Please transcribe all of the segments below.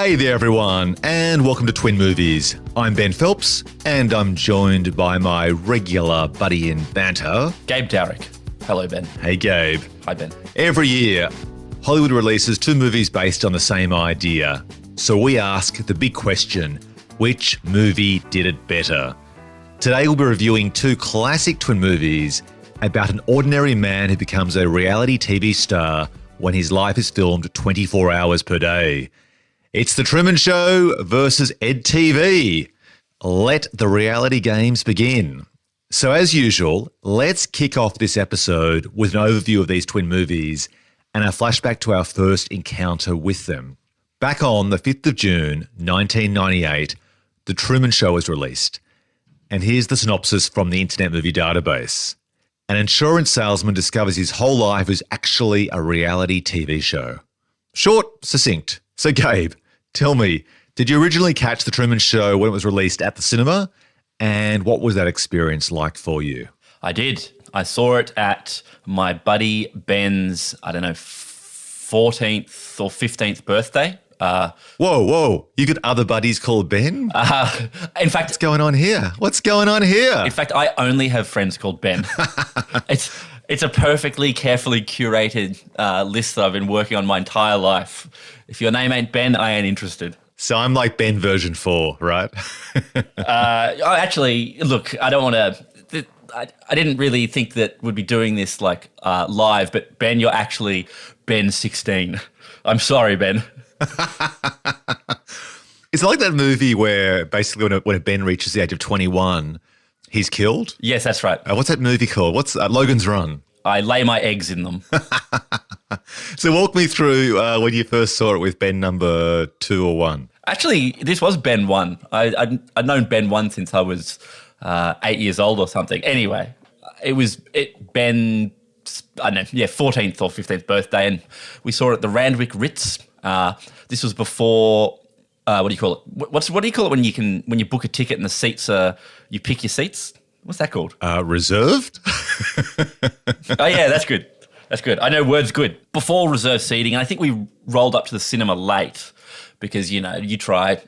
Hey there, everyone, and welcome to Twin Movies. I'm Ben Phelps, and I'm joined by my regular buddy in banter, Gabe Dowrick. Hello, Ben. Hey, Gabe. Hi, Ben. Every year, Hollywood releases two movies based on the same idea. So we ask the big question, which movie did it better? Today we'll be reviewing two classic twin movies about an ordinary man who becomes a reality TV star when his life is filmed 24 hours per day. It's The Truman Show versus EDtv. Let the reality games begin. So as usual, let's kick off this episode with an overview of these twin movies and a flashback to our first encounter with them. Back on the 5th of June, 1998, The Truman Show was released. And here's the synopsis from the Internet Movie Database. An insurance salesman discovers his whole life is actually a reality TV show. Short, succinct. So Gabe, tell me, did you originally catch The Truman Show when it was released at the cinema? And what was that experience like for you? I did. I saw it at my buddy Ben's, 14th or 15th birthday. Whoa. You got other buddies called Ben? In fact, What's going on here? In fact, I only have friends called Ben. It's a perfectly carefully curated list that I've been working on my entire life. If your name ain't Ben, I ain't interested. So I'm like Ben version 4, right? Actually, look, I don't want to... I didn't really think that we'd be doing this live, but Ben, you're actually Ben 16. I'm sorry, Ben. It's like that movie where basically when a Ben reaches the age of 21, he's killed. Yes, that's right. What's that movie called? What's Logan's Run? I lay my eggs in them. So walk me through when you first saw it with Ben number 2 or 1. Actually, this was Ben 1. I'd known Ben 1 since I was 8 years old or something. Anyway, Ben, 14th or 15th birthday, and we saw it at the Randwick Ritz. This was before, what do you call it? What do you call it when you book a ticket and the seats you pick your seats? What's that called? Reserved? Oh yeah, that's good. I know word's good. Before reserved seating, and I think we rolled up to the cinema late because, you try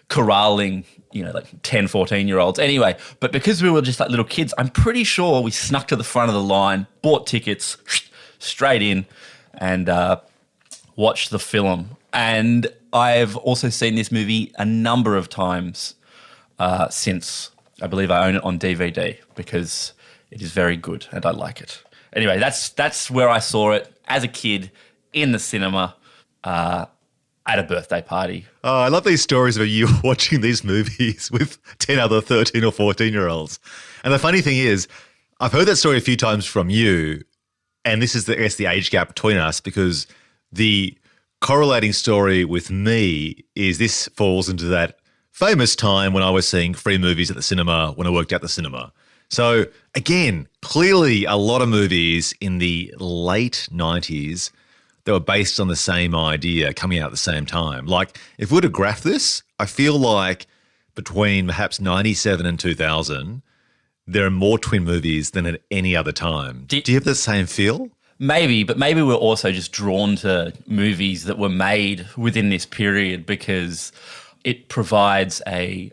corralling, 10, 14-year-olds. Anyway, but because we were just like little kids, I'm pretty sure we snuck to the front of the line, bought tickets, straight in, and watched the film. And I've also seen this movie a number of times since. I believe I own it on DVD because it is very good and I like it. Anyway, that's where I saw it as a kid in the cinema at a birthday party. Oh, I love these stories of you watching these movies with 10 other 13 or 14-year-olds. And the funny thing is, I've heard that story a few times from you, and this is, I guess, the age gap between us, because the correlating story with me is this falls into that famous time when I was seeing free movies at the cinema when I worked at the cinema. So again, clearly a lot of movies in the late 90s that were based on the same idea coming out at the same time. Like, if we were to graph this, I feel like between perhaps 97 and 2000, there are more twin movies than at any other time. Do you have the same feel? Maybe, but maybe we're also just drawn to movies that were made within this period because it provides a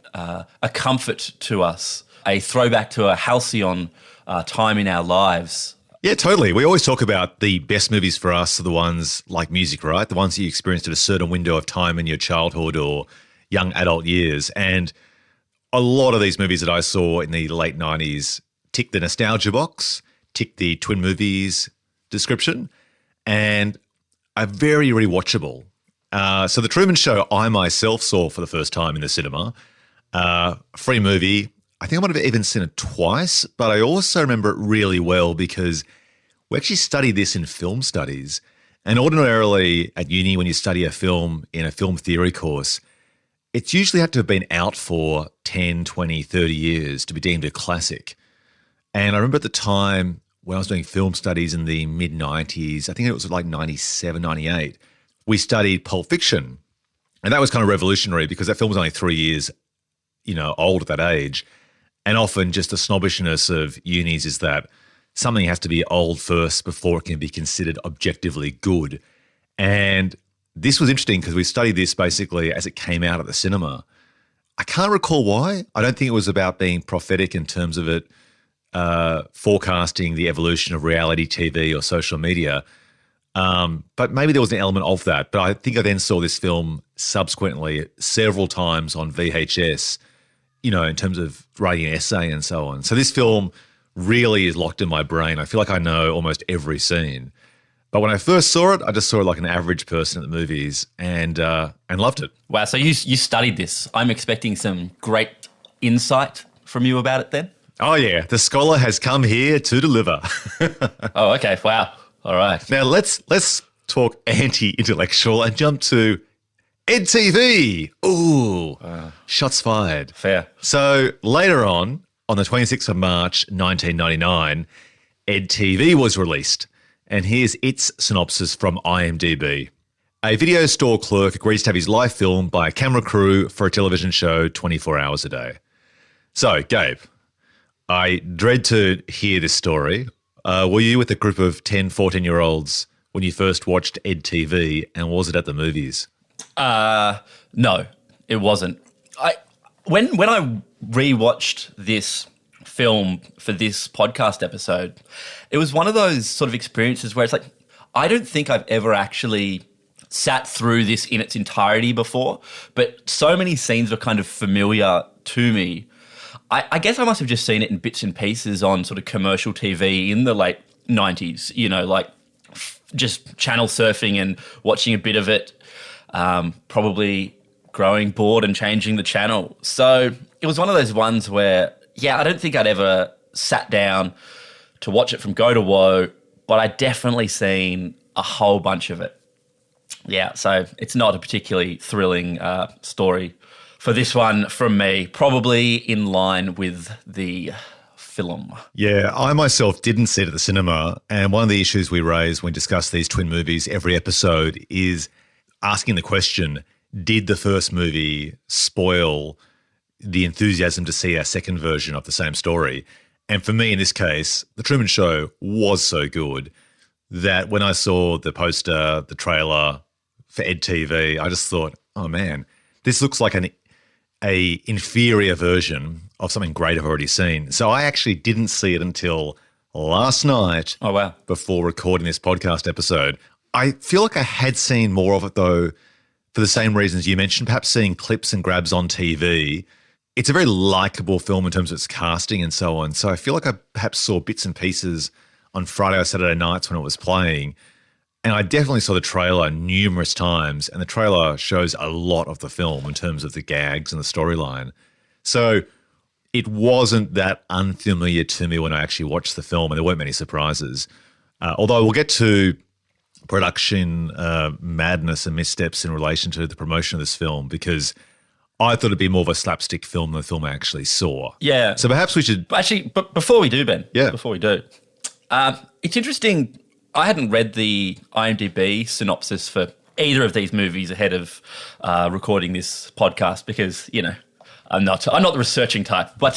comfort to us, a throwback to a halcyon time in our lives. Yeah, totally. We always talk about the best movies for us are the ones like music, right? The ones that you experienced at a certain window of time in your childhood or young adult years. And a lot of these movies that I saw in the late 90s tick the nostalgia box, tick the twin movies description, and are very rewatchable. So The Truman Show I myself saw for the first time in the cinema. Free movie. I think I might have even seen it twice, but I also remember it really well because we actually studied this in film studies. And ordinarily at uni, when you study a film in a film theory course, it's usually had to have been out for 10, 20, 30 years to be deemed a classic. And I remember at the time when I was doing film studies in the mid-90s, I think it was like 97, 98, we studied Pulp Fiction. And that was kind of revolutionary because that film was only 3 years, old at that age. And often just the snobbishness of unis is that something has to be old first before it can be considered objectively good. And this was interesting because we studied this basically as it came out at the cinema. I can't recall why. I don't think it was about being prophetic in terms of it forecasting the evolution of reality TV or social media. But maybe there was an element of that. But I think I then saw this film subsequently several times on VHS, in terms of writing an essay and so on. So this film really is locked in my brain. I feel like I know almost every scene. But when I first saw it, I just saw it like an average person at the movies and loved it. Wow, so you studied this. I'm expecting some great insight from you about it then? Oh, yeah. The scholar has come here to deliver. Oh, okay. Wow. All right. Now, let's talk anti-intellectual and jump to EDtv. Ooh, shots fired. Fair. So later on the 26th of March, 1999, EDtv was released. And here's its synopsis from IMDb. A video store clerk agrees to have his life filmed by a camera crew for a television show 24 hours a day. So, Gabe, I dread to hear this story. Were you with a group of 10, 14-year-olds when you first watched EDtv, and was it at the movies? No, it wasn't. When I rewatched this film for this podcast episode, it was one of those sort of experiences where it's like, I don't think I've ever actually sat through this in its entirety before, but so many scenes were kind of familiar to me. I guess I must have just seen it in bits and pieces on sort of commercial TV in the late 90s, just channel surfing and watching a bit of it, probably growing bored and changing the channel. So it was one of those ones where, I don't think I'd ever sat down to watch it from go to woe, but I definitely seen a whole bunch of it. Yeah, so it's not a particularly thrilling story for this one from me, probably in line with the film. Yeah, I myself didn't see it at the cinema, and one of the issues we raise when we discuss these twin movies every episode is asking the question, did the first movie spoil the enthusiasm to see our second version of the same story? And for me, in this case, The Truman Show was so good that when I saw the poster, the trailer for EDtv, I just thought, oh man, this looks like an inferior version of something great I've already seen. So I actually didn't see it until last night. Oh, wow. Before recording this podcast episode. I feel like I had seen more of it, though, for the same reasons you mentioned, perhaps seeing clips and grabs on TV. It's a very likable film in terms of its casting and so on. So I feel like I perhaps saw bits and pieces on Friday or Saturday nights when it was playing. And I definitely saw the trailer numerous times, and the trailer shows a lot of the film in terms of the gags and the storyline. So it wasn't that unfamiliar to me when I actually watched the film, and there weren't many surprises. Although we'll get to production madness and missteps in relation to the promotion of this film, because I thought it'd be more of a slapstick film than the film I actually saw. Yeah. So perhaps we should... But before we do, Ben. Yeah. Before we do. It's interesting. I hadn't read the IMDb synopsis for either of these movies ahead of recording this podcast because, I'm not the researching type. But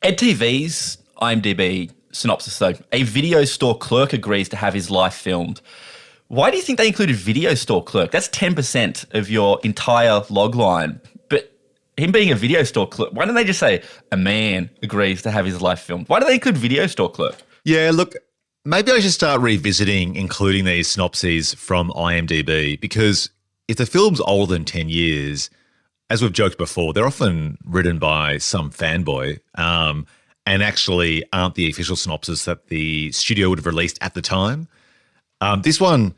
EDTV's IMDb synopsis, though, a video store clerk agrees to have his life filmed. Why do you think they included video store clerk? That's 10% of your entire log line. But him being a video store clerk, why don't they just say a man agrees to have his life filmed? Why do they include video store clerk? Yeah, look, maybe I should start revisiting including these synopses from IMDb, because if the film's older than 10 years, as we've joked before, they're often written by some fanboy and actually aren't the official synopsis that the studio would have released at the time. This one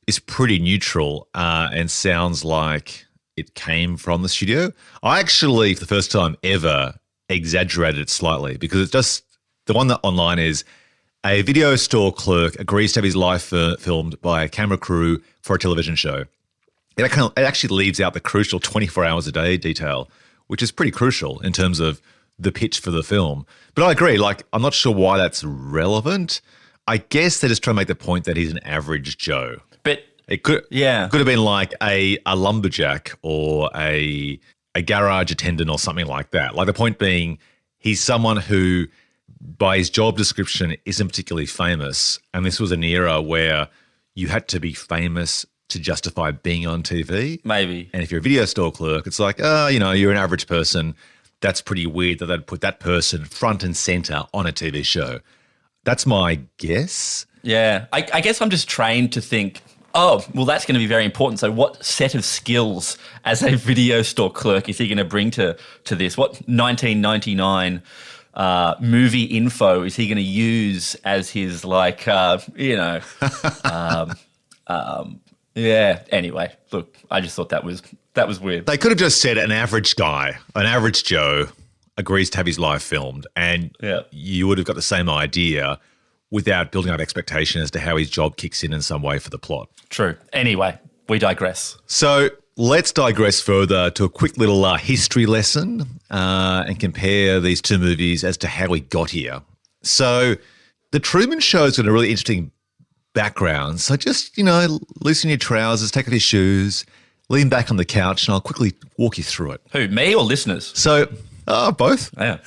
is pretty neutral and sounds like it came from the studio. I actually, for the first time ever, exaggerated it slightly because it's just the one that online is a video store clerk agrees to have his life filmed by a camera crew for a television show. It actually leaves out the crucial 24 hours a day detail, which is pretty crucial in terms of the pitch for the film. But I agree, I'm not sure why that's relevant. I guess they're just trying to make the point that he's an average Joe. But it could have been like a lumberjack or a garage attendant or something like that. Like the point being, he's someone who, by his job description, isn't particularly famous. And this was an era where you had to be famous to justify being on TV. Maybe. And if you're a video store clerk, it's like, you're an average person. That's pretty weird that they'd put that person front and center on a TV show. That's my guess. Yeah. I guess I'm just trained to think, oh, well, that's going to be very important. So what set of skills as a video store clerk is he going to bring to this? What 1999 movie info is he going to use as his, yeah. Anyway, look, I just thought that was weird. They could have just said an average guy, an average Joe, agrees to have his life filmed, and you would have got the same idea without building up expectation as to how his job kicks in some way for the plot. True. Anyway, we digress. So let's digress further to a quick little history lesson and compare these two movies as to how we got here. So the Truman Show's got a really interesting background. So just, loosen your trousers, take off your shoes, lean back on the couch, and I'll quickly walk you through it. Who, me or listeners? So, both. Yeah.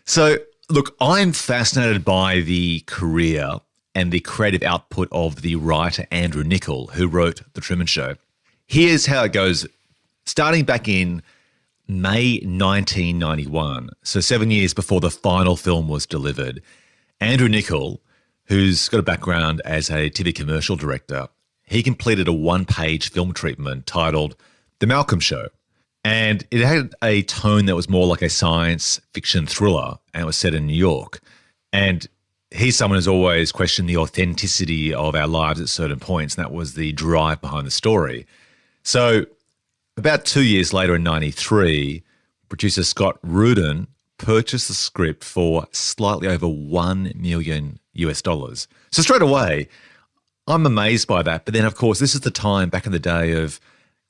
So, look, I'm fascinated by the career and the creative output of the writer Andrew Niccol, who wrote The Truman Show. Here's how it goes. Starting back in May 1991, so 7 years before the final film was delivered, Andrew Niccol, who's got a background as a TV commercial director, he completed a one-page film treatment titled The Malcolm Show. And it had a tone that was more like a science fiction thriller, and it was set in New York. And he's someone who's always questioned the authenticity of our lives at certain points, and that was the drive behind the story. So about 2 years later in 93, producer Scott Rudin purchased the script for slightly over $1 million US. So straight away, I'm amazed by that. But then, of course, this is the time back in the day of,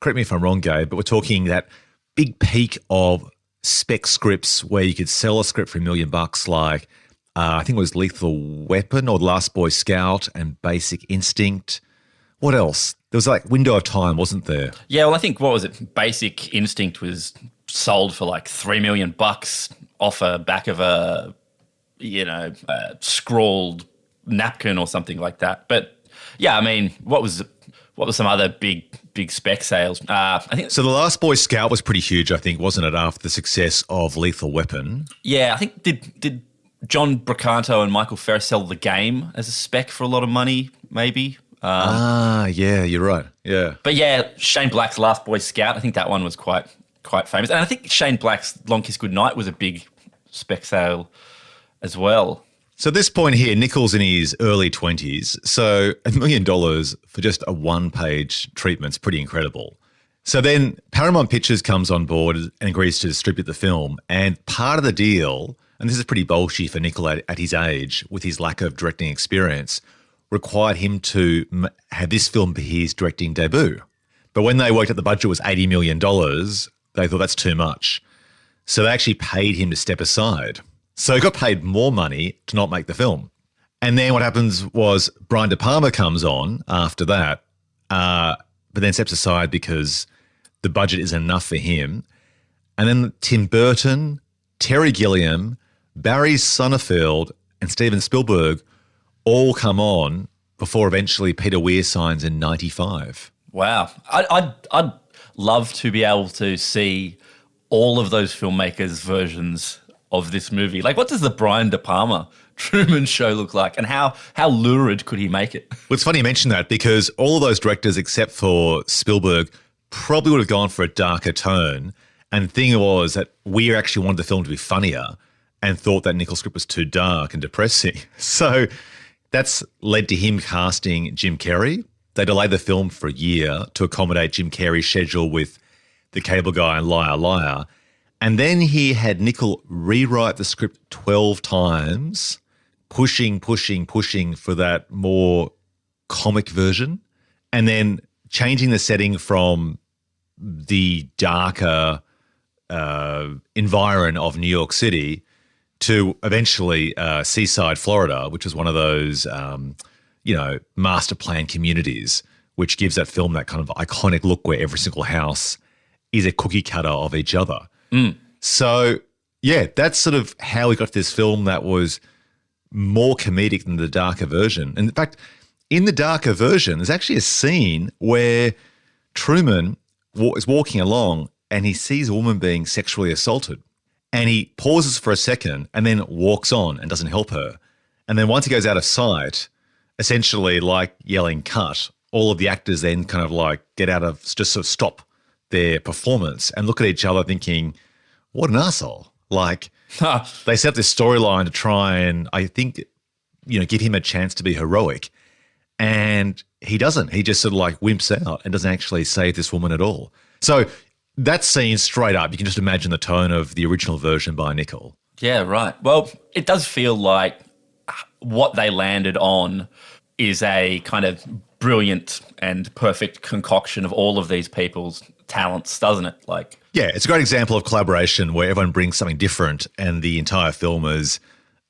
correct me if I'm wrong, Gabe, but we're talking that big peak of spec scripts where you could sell a script for $1 million, like I think it was Lethal Weapon or The Last Boy Scout and Basic Instinct. What else? There was like window of time, wasn't there? Yeah, well, I think, what was it? Basic Instinct was sold for like $3 million off a back of a scrawled napkin or something like that. But yeah, I mean, what was some other big spec sales? I think so. The Last Boy Scout was pretty huge, I think, wasn't it? After the success of Lethal Weapon. Yeah, I think did John Brocanto and Michael Ferris sell The Game as a spec for a lot of money? Maybe. Yeah, you're right. Yeah, but yeah, Shane Black's Last Boy Scout, I think that one was quite famous, and I think Shane Black's Long Kiss Goodnight was a big spec sale as well. So at this point here, Niccol's in his early 20s, so $1 million for just a one-page treatment's pretty incredible. So then Paramount Pictures comes on board and agrees to distribute the film, and part of the deal, and this is pretty bolshy for Niccol at his age, with his lack of directing experience, required him to have this film be his directing debut. But when they worked out the budget was $80 million, they thought that's too much. So they actually paid him to step aside. So he got paid more money to not make the film. And then what happens was Brian De Palma comes on after that, but then steps aside because the budget isn't enough for him. And then Tim Burton, Terry Gilliam, Barry Sonnenfeld, and Steven Spielberg all come on before eventually Peter Weir signs in 95. Wow. I'd love to be able to see all of those filmmakers' versions of this movie. Like, what does the Brian De Palma Truman Show look like, and how lurid could he make it? Well, it's funny you mention that because all of those directors except for Spielberg probably would have gone for a darker tone. And the thing was that Weir actually wanted the film to be funnier and thought that Niccol's script was too dark and depressing. So that's led to him casting Jim Carrey. They delayed the film for a year to accommodate Jim Carrey's schedule with The Cable Guy and Liar Liar. And then he had Niccol rewrite the script 12 times, pushing for that more comic version, and then changing the setting from the darker environment of New York City to eventually Seaside, Florida, which is one of those, master plan communities, which gives that film that kind of iconic look where every single house is a cookie cutter of each other. Mm. So, yeah, that's sort of how we got this film that was more comedic than the darker version. And in fact, in the darker version, there's actually a scene where Truman is walking along and he sees a woman being sexually assaulted. And he pauses for a second and then walks on and doesn't help her. And then once he goes out of sight, essentially like yelling cut, all of the actors then kind of like just sort of stop their performance and look at each other thinking, what an asshole. Like they set up this storyline to try and, I think, give him a chance to be heroic. And he doesn't. He just sort of like wimps out and doesn't actually save this woman at all. So that scene straight up, you can just imagine the tone of the original version by Nickel. Yeah, right. Well, it does feel like what they landed on is a kind of brilliant and perfect concoction of all of these people's talents, doesn't it? Yeah, it's a great example of collaboration where everyone brings something different and the entire film is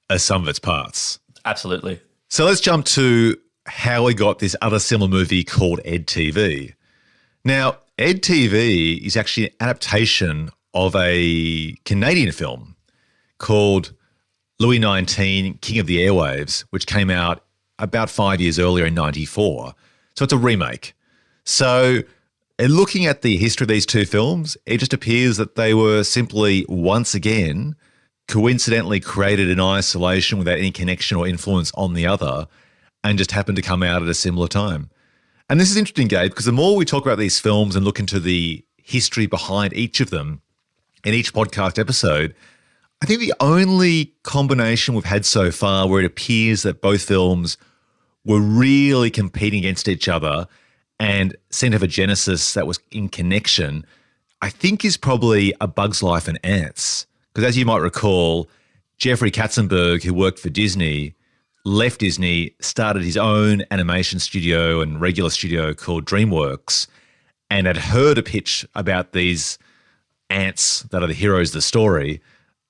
a sum of its parts. Absolutely. So let's jump to how we got this other similar movie called EDtv. Now, EDtv is actually an adaptation of a Canadian film called Louis XIX, King of the Airwaves, which came out about 5 years earlier in 94. So it's a remake. So looking at the history of these two films, it just appears that they were simply, once again, coincidentally created in isolation without any connection or influence on the other and just happened to come out at a similar time. And this is interesting, Gabe, because the more we talk about these films and look into the history behind each of them in each podcast episode, I think the only combination we've had so far where it appears that both films were really competing against each other and seemed to have a genesis that was in connection, I think is probably A Bug's Life and Ants. Because as you might recall, Jeffrey Katzenberg, who worked for Disney, left Disney, started his own animation studio and regular studio called DreamWorks, and had heard a pitch about these ants that are the heroes of the story,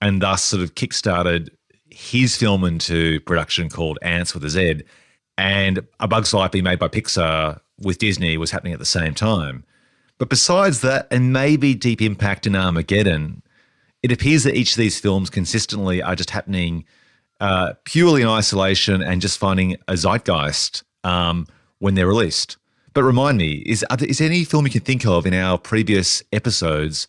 and thus sort of kickstarted his film into production called Ants with a Z. And A Bug's Life being made by Pixar with Disney was happening at the same time. But besides that, and maybe Deep Impact and Armageddon, it appears that each of these films consistently are just happening purely in isolation and just finding a zeitgeist when they're released. But remind me, is there any film you can think of in our previous episodes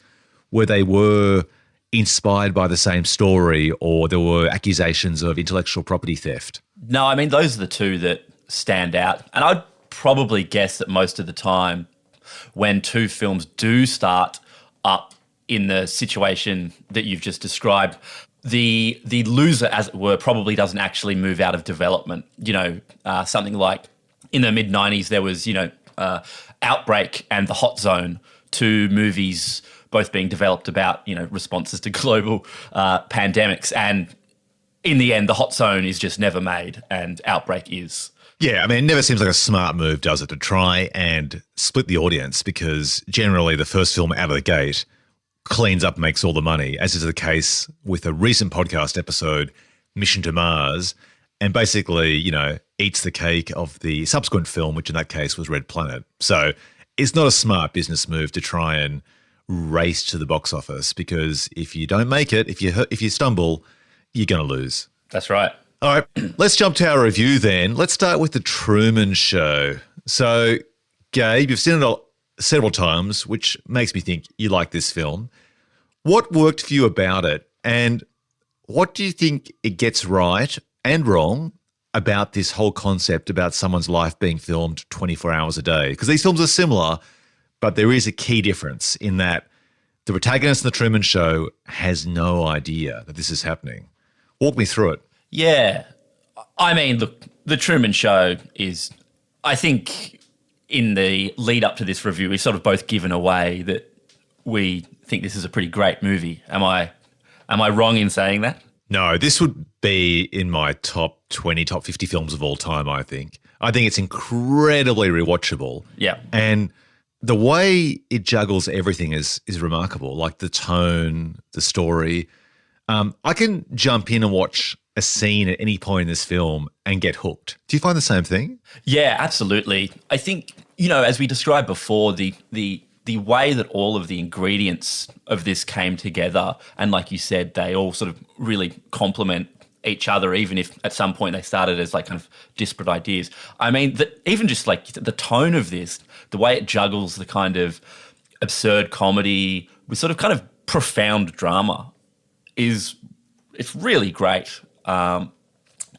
where they were inspired by the same story or there were accusations of intellectual property theft? No, I mean, those are the two that stand out. And I'd probably guess that most of the time when two films do start up in the situation that you've just described, the loser, as it were, probably doesn't actually move out of development. Something like in the mid-90s, there was, Outbreak and The Hot Zone, two movies both being developed about, responses to global pandemics. And in the end, The Hot Zone is just never made and Outbreak is. Yeah, I mean, it never seems like a smart move, does it, to try and split the audience, because generally the first film out of the gate cleans up and makes all the money, as is the case with a recent podcast episode, Mission to Mars, and basically, eats the cake of the subsequent film, which in that case was Red Planet. So it's not a smart business move to try and race to the box office, because if you don't make it, if you stumble, you're going to lose. That's right. All right, let's jump to our review then. Let's start with The Truman Show. So, Gabe, you've seen it several times, which makes me think you like this film. What worked for you about it, and what do you think it gets right and wrong about this whole concept about someone's life being filmed 24 hours a day? Because these films are similar, but there is a key difference in that the protagonist in The Truman Show has no idea that this is happening. Walk me through it. Yeah. I mean, look, The Truman Show is, I think, in the lead up to this review, we've sort of both given away that we think this is a pretty great movie. Am I wrong in saying that? No, this would be in my top 20, top 50 films of all time, I think. I think it's incredibly rewatchable. Yeah. And the way it juggles everything is remarkable, like the tone, the story. I can jump in and watch a scene at any point in this film and get hooked. Do you find the same thing? Yeah, absolutely. I think, as we described before, the way that all of the ingredients of this came together, and like you said, they all sort of really complement each other, even if at some point they started as like kind of disparate ideas. I mean, even just like the tone of this, the way it juggles the kind of absurd comedy with sort of kind of profound drama it's really great. And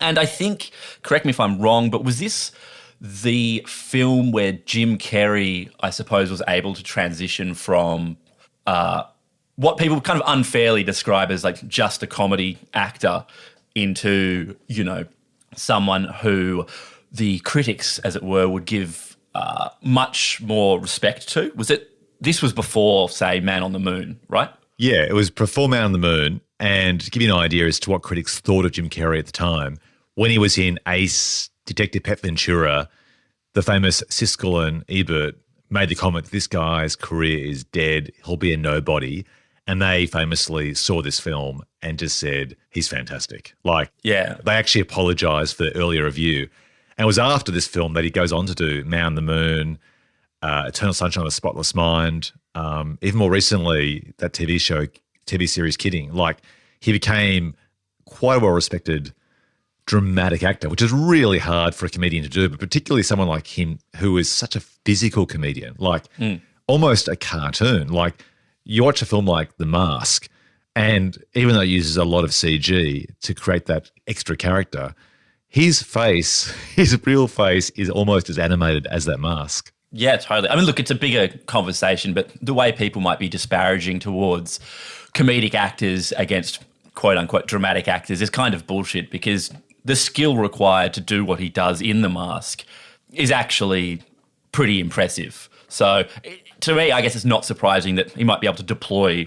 I think, correct me if I'm wrong, but was this the film where Jim Carrey, I suppose, was able to transition from what people kind of unfairly describe as like just a comedy actor into, someone who the critics, as it were, would give much more respect to? This was before, say, Man on the Moon, right? Yeah, it was before Man on the Moon. And to give you an idea as to what critics thought of Jim Carrey at the time, when he was in Ace, Detective Pet Ventura, the famous Siskel and Ebert made the comment, this guy's career is dead, he'll be a nobody. And they famously saw this film and just said, he's fantastic. They actually apologised for the earlier review. And it was after this film that he goes on to do Man on the Moon, Eternal Sunshine of the Spotless Mind, even more recently, that TV series Kidding. He became quite a well-respected dramatic actor, which is really hard for a comedian to do, but particularly someone like him who is such a physical comedian, almost a cartoon. You watch a film like The Mask, and even though it uses a lot of CG to create that extra character, his real face is almost as animated as that mask. Yeah, totally. I mean, look, it's a bigger conversation, but the way people might be disparaging towards comedic actors against quote-unquote dramatic actors is kind of bullshit, because the skill required to do what he does in The Mask is actually pretty impressive. So to me, I guess it's not surprising that he might be able to deploy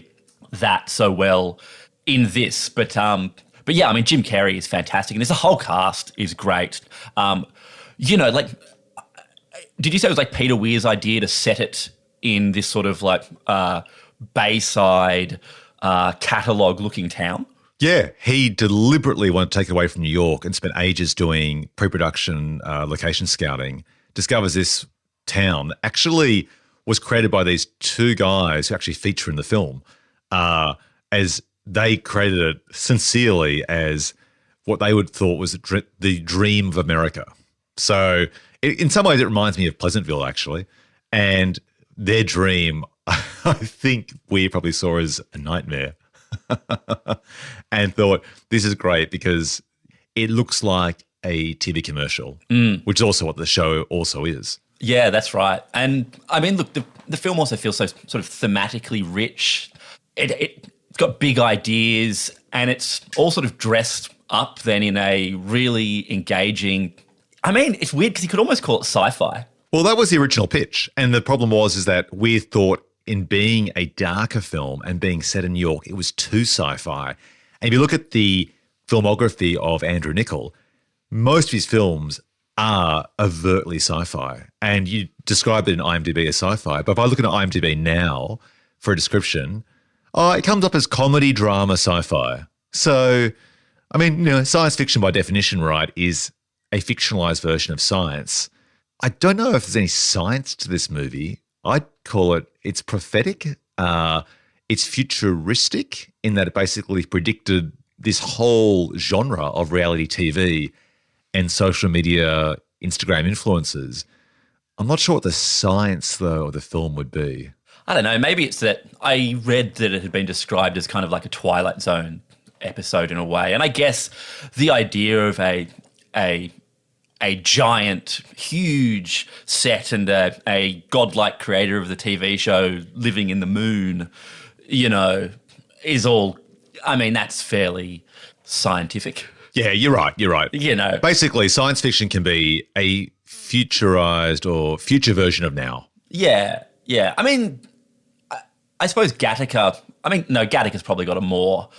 that so well in this. But yeah, I mean, Jim Carrey is fantastic, and the whole cast is great. Did you say it was like Peter Weir's idea to set it in this sort of Bayside catalogue-looking town? Yeah, he deliberately wanted to take it away from New York and spent ages doing pre-production location scouting, discovers this town that actually was created by these two guys who actually feature in the film, as they created it sincerely as what they would thought was the dream of America. So in some ways it reminds me of Pleasantville, actually, and their dream I think we probably saw as a nightmare. And thought, this is great because it looks like a TV commercial, which is also what the show also is. Yeah, that's right. And I mean, look, the film also feels so sort of thematically rich. It's got big ideas, and it's all sort of dressed up then in a really engaging... I mean, it's weird because you could almost call it sci-fi. Well, that was the original pitch. And the problem is that we thought in being a darker film and being set in New York, it was too sci-fi. And if you look at the filmography of Andrew Niccol, most of his films are overtly sci-fi. And you describe it in IMDb as sci-fi. But if I look at IMDb now for a description, it comes up as comedy, drama, sci-fi. So, I mean, science fiction by definition, right, is a fictionalized version of science. I don't know if there's any science to this movie. I'd call it's prophetic. It's futuristic in that it basically predicted this whole genre of reality TV and social media, Instagram influencers. I'm not sure what the science, though, of the film would be. I don't know. Maybe it's that I read that it had been described as kind of like a Twilight Zone episode in a way. And I guess the idea of a giant, huge set and a godlike creator of the TV show living in the moon, is all, I mean, that's fairly scientific. Yeah, you're right. Basically, science fiction can be a futurized or future version of now. Yeah. I mean, I suppose Gattaca's probably got a more,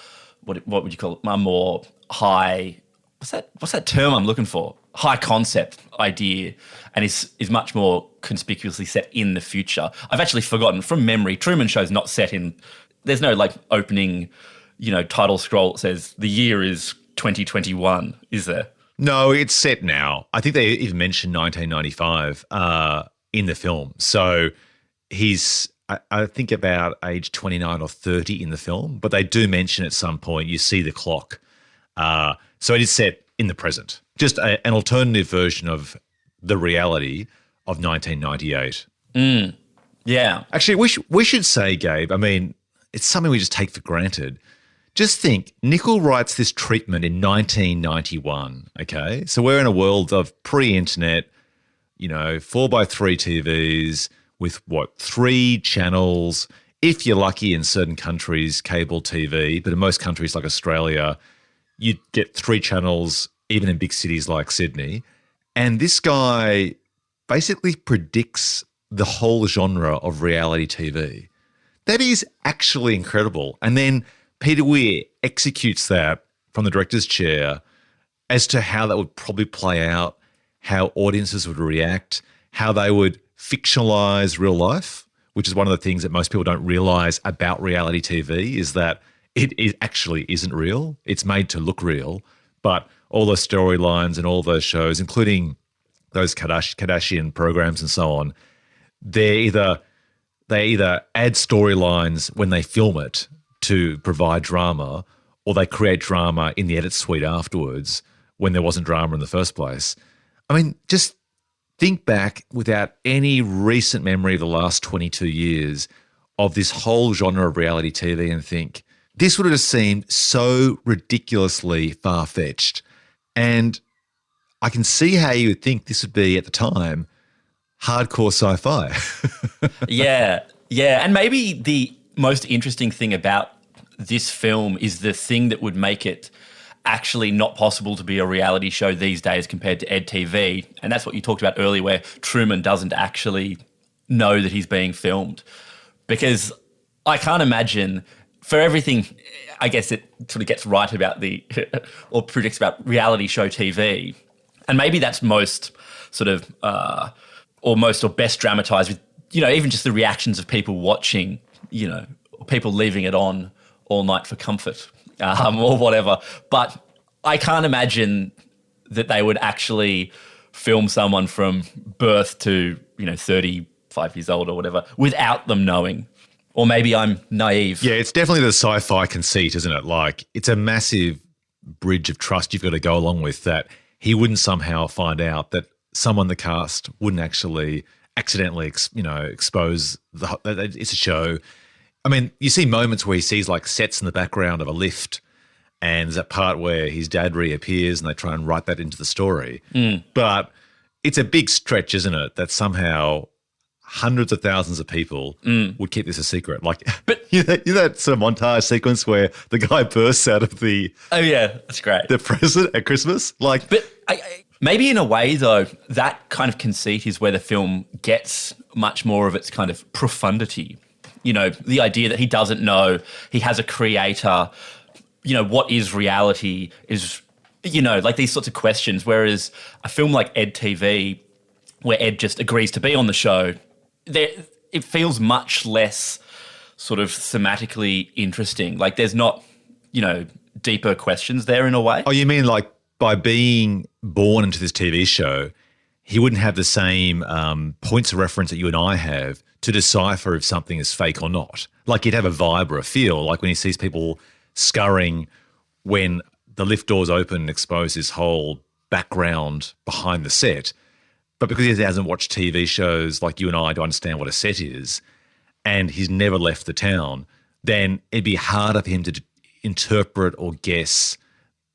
what would you call it, a more high, what's that term I'm looking for? High concept idea, and is much more conspicuously set in the future. I've actually forgotten from memory. Truman Show's not set in. There's no opening, title scroll that says the year is 2021. Is there? No, it's set now. I think they even mentioned 1995 in the film. So he's, I think, about age 29 or 30 in the film, but they do mention at some point. You see the clock. So it is set in the present, just an alternative version of the reality of 1998. Yeah. Actually, we should say, Gabe, I mean, it's something we just take for granted. Just think, Nickel writes this treatment in 1991, okay? So we're in a world of pre-internet, 4x3 TVs with, 3 channels. If you're lucky in certain countries, cable TV, but in most countries like Australia, you'd get 3 channels, even in big cities like Sydney. And this guy basically predicts the whole genre of reality TV. That is actually incredible. And then Peter Weir executes that from the director's chair as to how that would probably play out, how audiences would react, how they would fictionalize real life, which is one of the things that most people don't realize about reality TV is that it actually isn't real. It's made to look real, but all those storylines and all those shows, including those Kardashian programs and so on, they either add storylines when they film it to provide drama, or they create drama in the edit suite afterwards when there wasn't drama in the first place. I mean, just think back without any recent memory of the last 22 years of this whole genre of reality TV and think, this would have seemed so ridiculously far-fetched. And I can see how you would think this would be, at the time, hardcore sci-fi. Yeah. And maybe the most interesting thing about this film is the thing that would make it actually not possible to be a reality show these days compared to EDtv. And that's what you talked about earlier, where Truman doesn't actually know that he's being filmed. Because I can't imagine, for everything, I guess it sort of gets right about or predicts about reality show TV. And maybe that's most sort of, or best dramatized with, even just the reactions of people watching, people leaving it on all night for comfort, or whatever. But I can't imagine that they would actually film someone from birth to, 35 years old or whatever without them knowing. Or maybe I'm naive. Yeah, it's definitely the sci-fi conceit, isn't it? Like, it's a massive bridge of trust you've got to go along with, that he wouldn't somehow find out that someone in the cast wouldn't actually accidentally, expose that it's a show. I mean, you see moments where he sees like sets in the background of a lift, and there's that part where his dad reappears and they try and write that into the story. But it's a big stretch, isn't it, that somehow hundreds of thousands of people would keep this a secret. Like, but you know that sort of montage sequence where the guy bursts out of the that's great, the present at Christmas. Like, but maybe in a way though, that kind of conceit is where the film gets much more of its kind of profundity. The idea that he doesn't know, he has a creator, what is reality is, like these sorts of questions. Whereas a film like EDtv, where Ed just agrees to be on the show, it feels much less sort of thematically interesting. Like there's not, deeper questions there in a way. Oh, you mean like by being born into this TV show, he wouldn't have the same points of reference that you and I have to decipher if something is fake or not. Like he'd have a vibe or a feel, like when he sees people scurrying when the lift doors open and expose his whole background behind the set. But because he hasn't watched TV shows like you and I to understand what a set is, and he's never left the town, then it'd be harder for him to interpret or guess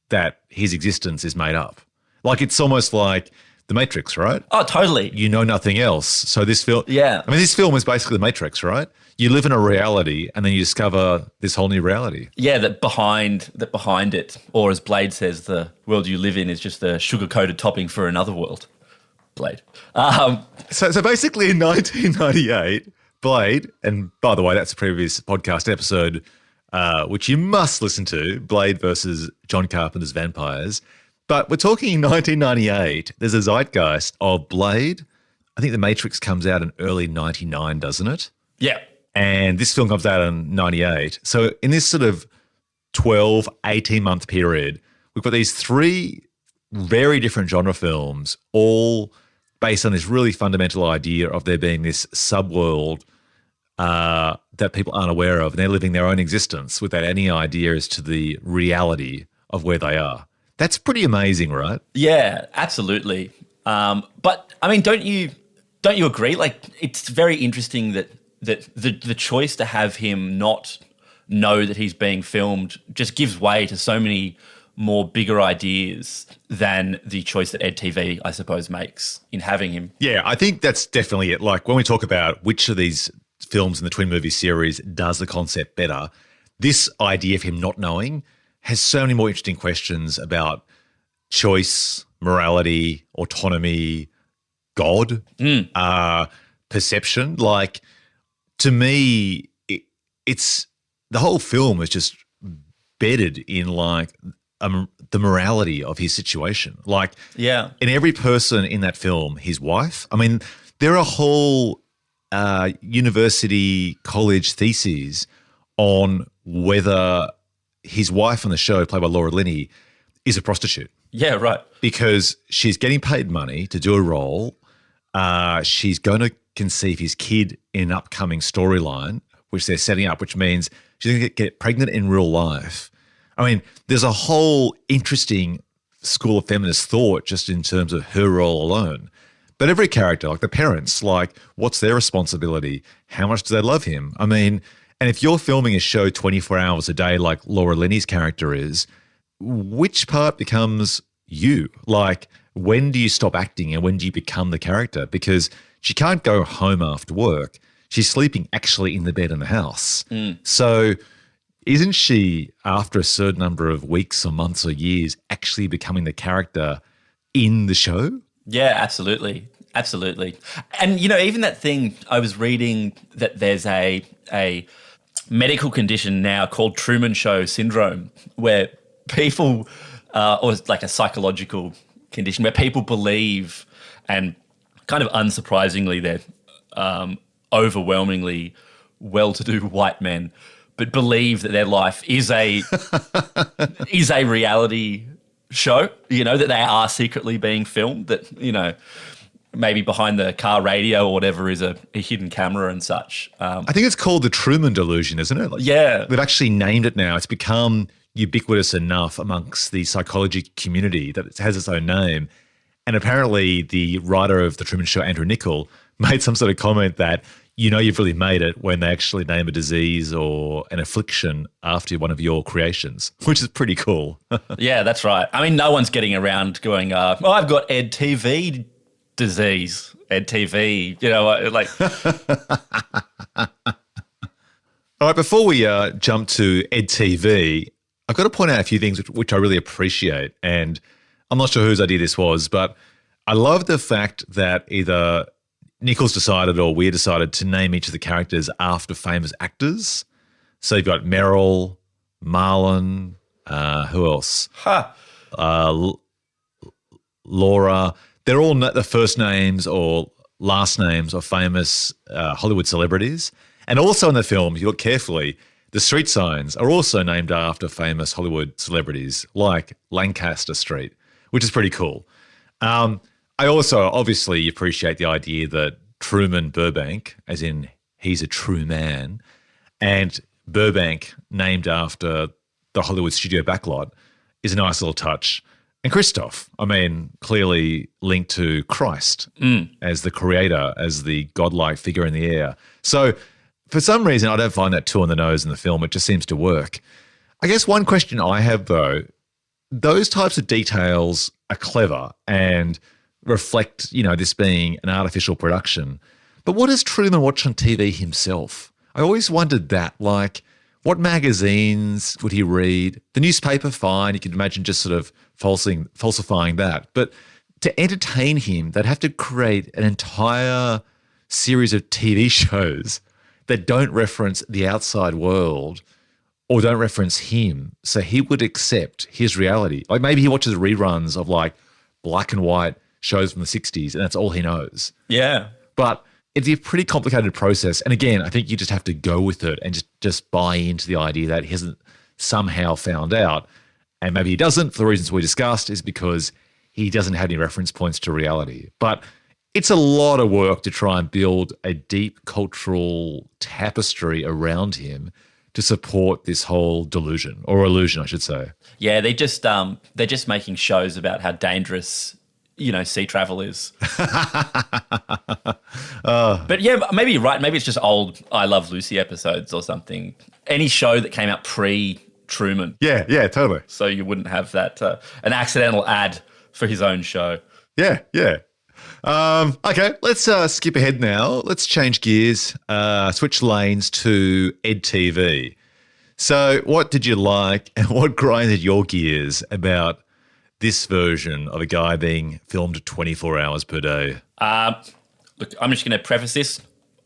that his existence is made up. Like it's almost like The Matrix, right? Oh, totally. You know nothing else. So this film, yeah. I mean, this film is basically The Matrix, right? You live in a reality and then you discover this whole new reality. Yeah, that behind it, or as Blade says, the world you live in is just a sugar-coated topping for another world. Blade. So basically in 1998, Blade, and by the way, that's a previous podcast episode, which you must listen to, Blade versus John Carpenter's Vampires. But we're talking 1998. There's a zeitgeist of Blade. I think The Matrix comes out in early 99, doesn't it? Yeah. And this film comes out in 98. So in this sort of 12, 18-month period, we've got these 3 very different genre films, all based on this really fundamental idea of there being this subworld that people aren't aware of, and they're living their own existence without any idea as to the reality of where they are. That's pretty amazing, right? Yeah, absolutely. But I mean, don't you agree? Like, it's very interesting that the choice to have him not know that he's being filmed just gives way to so many more bigger ideas than the choice that EDtv, I suppose, makes in having him. Yeah, I think that's definitely it. Like, when we talk about which of these films in the twin movie series does the concept better, this idea of him not knowing has so many more interesting questions about choice, morality, autonomy, God, perception. Like, to me, it's the whole film is just bedded in like the morality of his situation. Like, yeah, in every person in that film, his wife. I mean, there are whole university, college theses on whether his wife on the show, played by Laura Linney, is a prostitute. Yeah, right. Because she's getting paid money to do a role. She's going to conceive his kid in an upcoming storyline, which they're setting up, which means she's going to get pregnant in real life. I mean, there's a whole interesting school of feminist thought just in terms of her role alone. But every character, like the parents, like, what's their responsibility? How much do they love him? I mean, and if you're filming a show 24 hours a day like Laura Linney's character is, which part becomes you? Like, when do you stop acting and when do you become the character? Because she can't go home after work. She's sleeping actually in the bed in the house. So isn't she, after a certain number of weeks or months or years, actually becoming the character in the show? Yeah, absolutely. Absolutely. And, you know, even that thing, I was reading that there's a medical condition now called Truman Show syndrome, where people, or like a psychological condition where people believe, and kind of unsurprisingly, they're overwhelmingly well-to-do white men, but believe that their life is a reality show, you know, that they are secretly being filmed, that, you know, maybe behind the car radio or whatever is a hidden camera and such. I think it's called the Truman delusion, isn't it? Like, yeah. They've actually named it now. It's become ubiquitous enough amongst the psychology community that it has its own name. And apparently the writer of The Truman Show, Andrew Niccol, made some sort of comment that, you know, you've really made it when they actually name a disease or an affliction after one of your creations, which is pretty cool. Yeah, that's right. I mean, no one's getting around going, oh, I've got EDtv disease, EDtv, you know, like. All right, before we jump to EDtv, I've got to point out a few things which I really appreciate. And I'm not sure whose idea this was, but I love the fact that either Nichols decided or we decided to name each of the characters after famous actors. So you've got Meryl, Marlon, who else? Laura. They're all the first names or last names of famous Hollywood celebrities. And also in the film, if you look carefully, the street signs are also named after famous Hollywood celebrities like Lancaster Street, which is pretty cool. I also obviously appreciate the idea that Truman Burbank, as in he's a true man, and Burbank, named after the Hollywood studio backlot, is a nice little touch. And Christoph, I mean, clearly linked to Christ as the creator, as the godlike figure in the air. So for some reason, I don't find that too on the nose in the film. It just seems to work. I guess one question I have, though, those types of details are clever and reflect, you know, this being an artificial production. But what does Truman watch on TV himself? I always wondered that, like, what magazines would he read? The newspaper, fine, you could imagine just sort of falsifying that. But to entertain him, they'd have to create an entire series of TV shows that don't reference the outside world or don't reference him, so he would accept his reality. Like, maybe he watches reruns of like black and white shows from the 60s and that's all he knows. Yeah. But it'd be a pretty complicated process. And again, I think you just have to go with it and just buy into the idea that he hasn't somehow found out. And maybe he doesn't, for the reasons we discussed, is because he doesn't have any reference points to reality. But it's a lot of work to try and build a deep cultural tapestry around him to support this whole delusion or illusion, I should say. Yeah, they're just making shows about how dangerous, sea travel is. But yeah, maybe you're right. Maybe it's just old I Love Lucy episodes or something. Any show that came out pre-Truman. Yeah, totally. So you wouldn't have that an accidental ad for his own show. Yeah. Okay, let's skip ahead now. Let's change gears, switch lanes to EDtv. So what did you like and what grinded your gears about this version of a guy being filmed 24 hours per day? Look, I'm just going to preface this.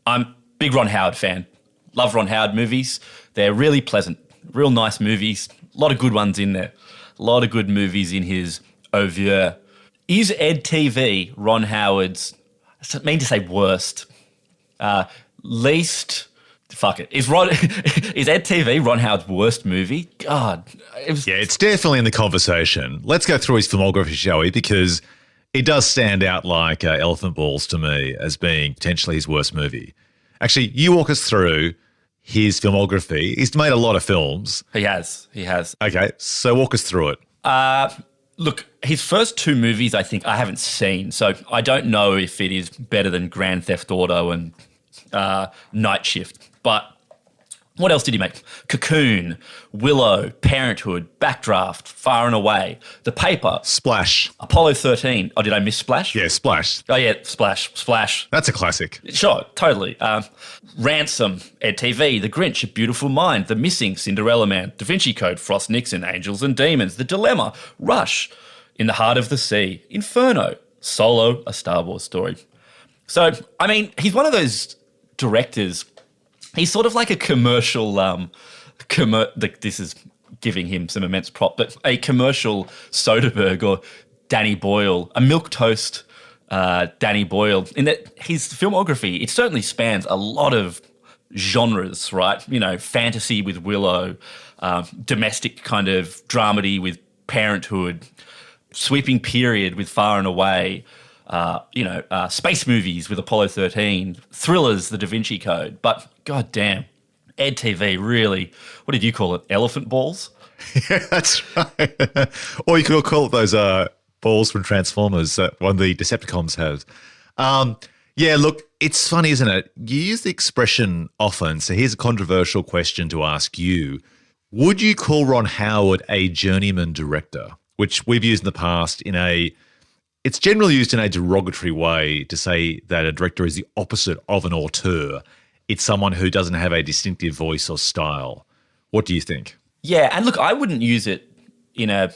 I'm a big Ron Howard fan. Love Ron Howard movies. They're really pleasant, real nice movies. A lot of good ones in there. A lot of good movies in his oeuvre. Is EDtv Ron Howard's, I mean to say worst, least, fuck it. Is EDtv Ron Howard's worst movie? God. It's definitely in the conversation. Let's go through his filmography, shall we? Because it does stand out like elephant balls to me as being potentially his worst movie. Actually, you walk us through his filmography. He's made a lot of films. He has. Okay, so walk us through it. Look, his first two movies I think I haven't seen, so I don't know if it is better than Grand Theft Auto and Night Shift. But what else did he make? Cocoon, Willow, Parenthood, Backdraft, Far and Away, The Paper. Splash. Apollo 13. Oh, did I miss Splash? Yeah, Splash. Oh, yeah, Splash. That's a classic. Sure, totally. Ransom, EDtv, The Grinch, A Beautiful Mind, The Missing, Cinderella Man, Da Vinci Code, Frost Nixon, Angels and Demons, The Dilemma, Rush, In the Heart of the Sea, Inferno, Solo, A Star Wars Story. So, I mean, he's one of those directors. He's sort of like a commercial, this is giving him some immense prop, but a commercial Soderbergh or Danny Boyle, a milquetoast Danny Boyle, in that his filmography, it certainly spans a lot of genres, right? Fantasy with Willow, domestic kind of dramedy with Parenthood, sweeping period with Far and Away, space movies with Apollo 13, thrillers, The Da Vinci Code. But god damn, EDtv really, what did you call it? Elephant balls? Yeah, that's right. Or you could call it those balls from Transformers that one of the Decepticons has. Look, it's funny, isn't it? You use the expression often. So here's a controversial question to ask you. Would you call Ron Howard a journeyman director? Which we've used in the past it's generally used in a derogatory way to say that a director is the opposite of an auteur. It's someone who doesn't have a distinctive voice or style. What do you think? Yeah, and look, I wouldn't use it in a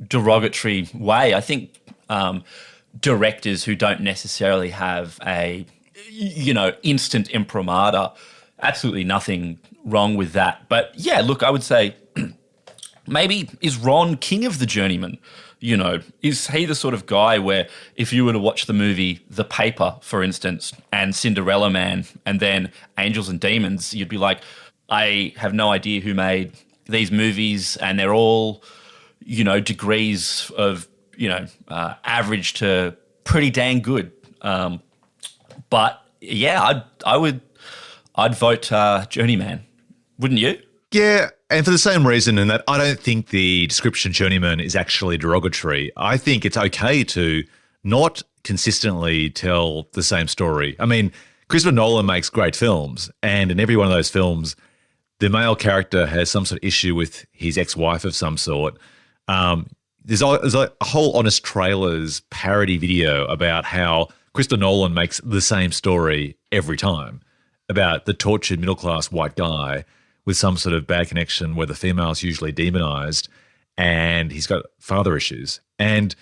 derogatory way. I think directors who don't necessarily have a, instant imprimatur, absolutely nothing wrong with that. But yeah, look, I would say maybe is Ron king of the journeyman? Is he the sort of guy where if you were to watch the movie The Paper, for instance, and Cinderella Man, and then Angels and Demons, you'd be like, I have no idea who made these movies, and they're all, degrees of, average to pretty dang good. But yeah, I'd vote Journeyman, wouldn't you? Yeah, and for the same reason in that I don't think the description journeyman is actually derogatory. I think it's okay to not consistently tell the same story. I mean, Christopher Nolan makes great films, and in every one of those films, the male character has some sort of issue with his ex-wife of some sort. There's a whole Honest Trailers parody video about how Christopher Nolan makes the same story every time about the tortured middle-class white guy with some sort of bad connection where the female is usually demonized and he's got father issues. And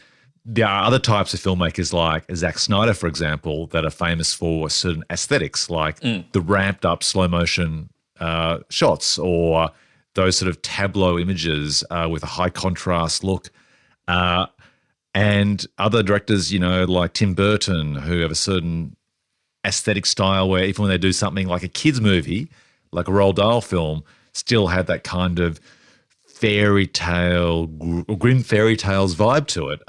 there are other types of filmmakers like Zack Snyder, for example, that are famous for certain aesthetics, like the ramped up slow motion shots or those sort of tableau images with a high contrast look. And other directors, like Tim Burton, who have a certain aesthetic style where even when they do something like a kid's movie, like a Roald Dahl film, still have that kind of fairy tale, grim fairy tales vibe to it.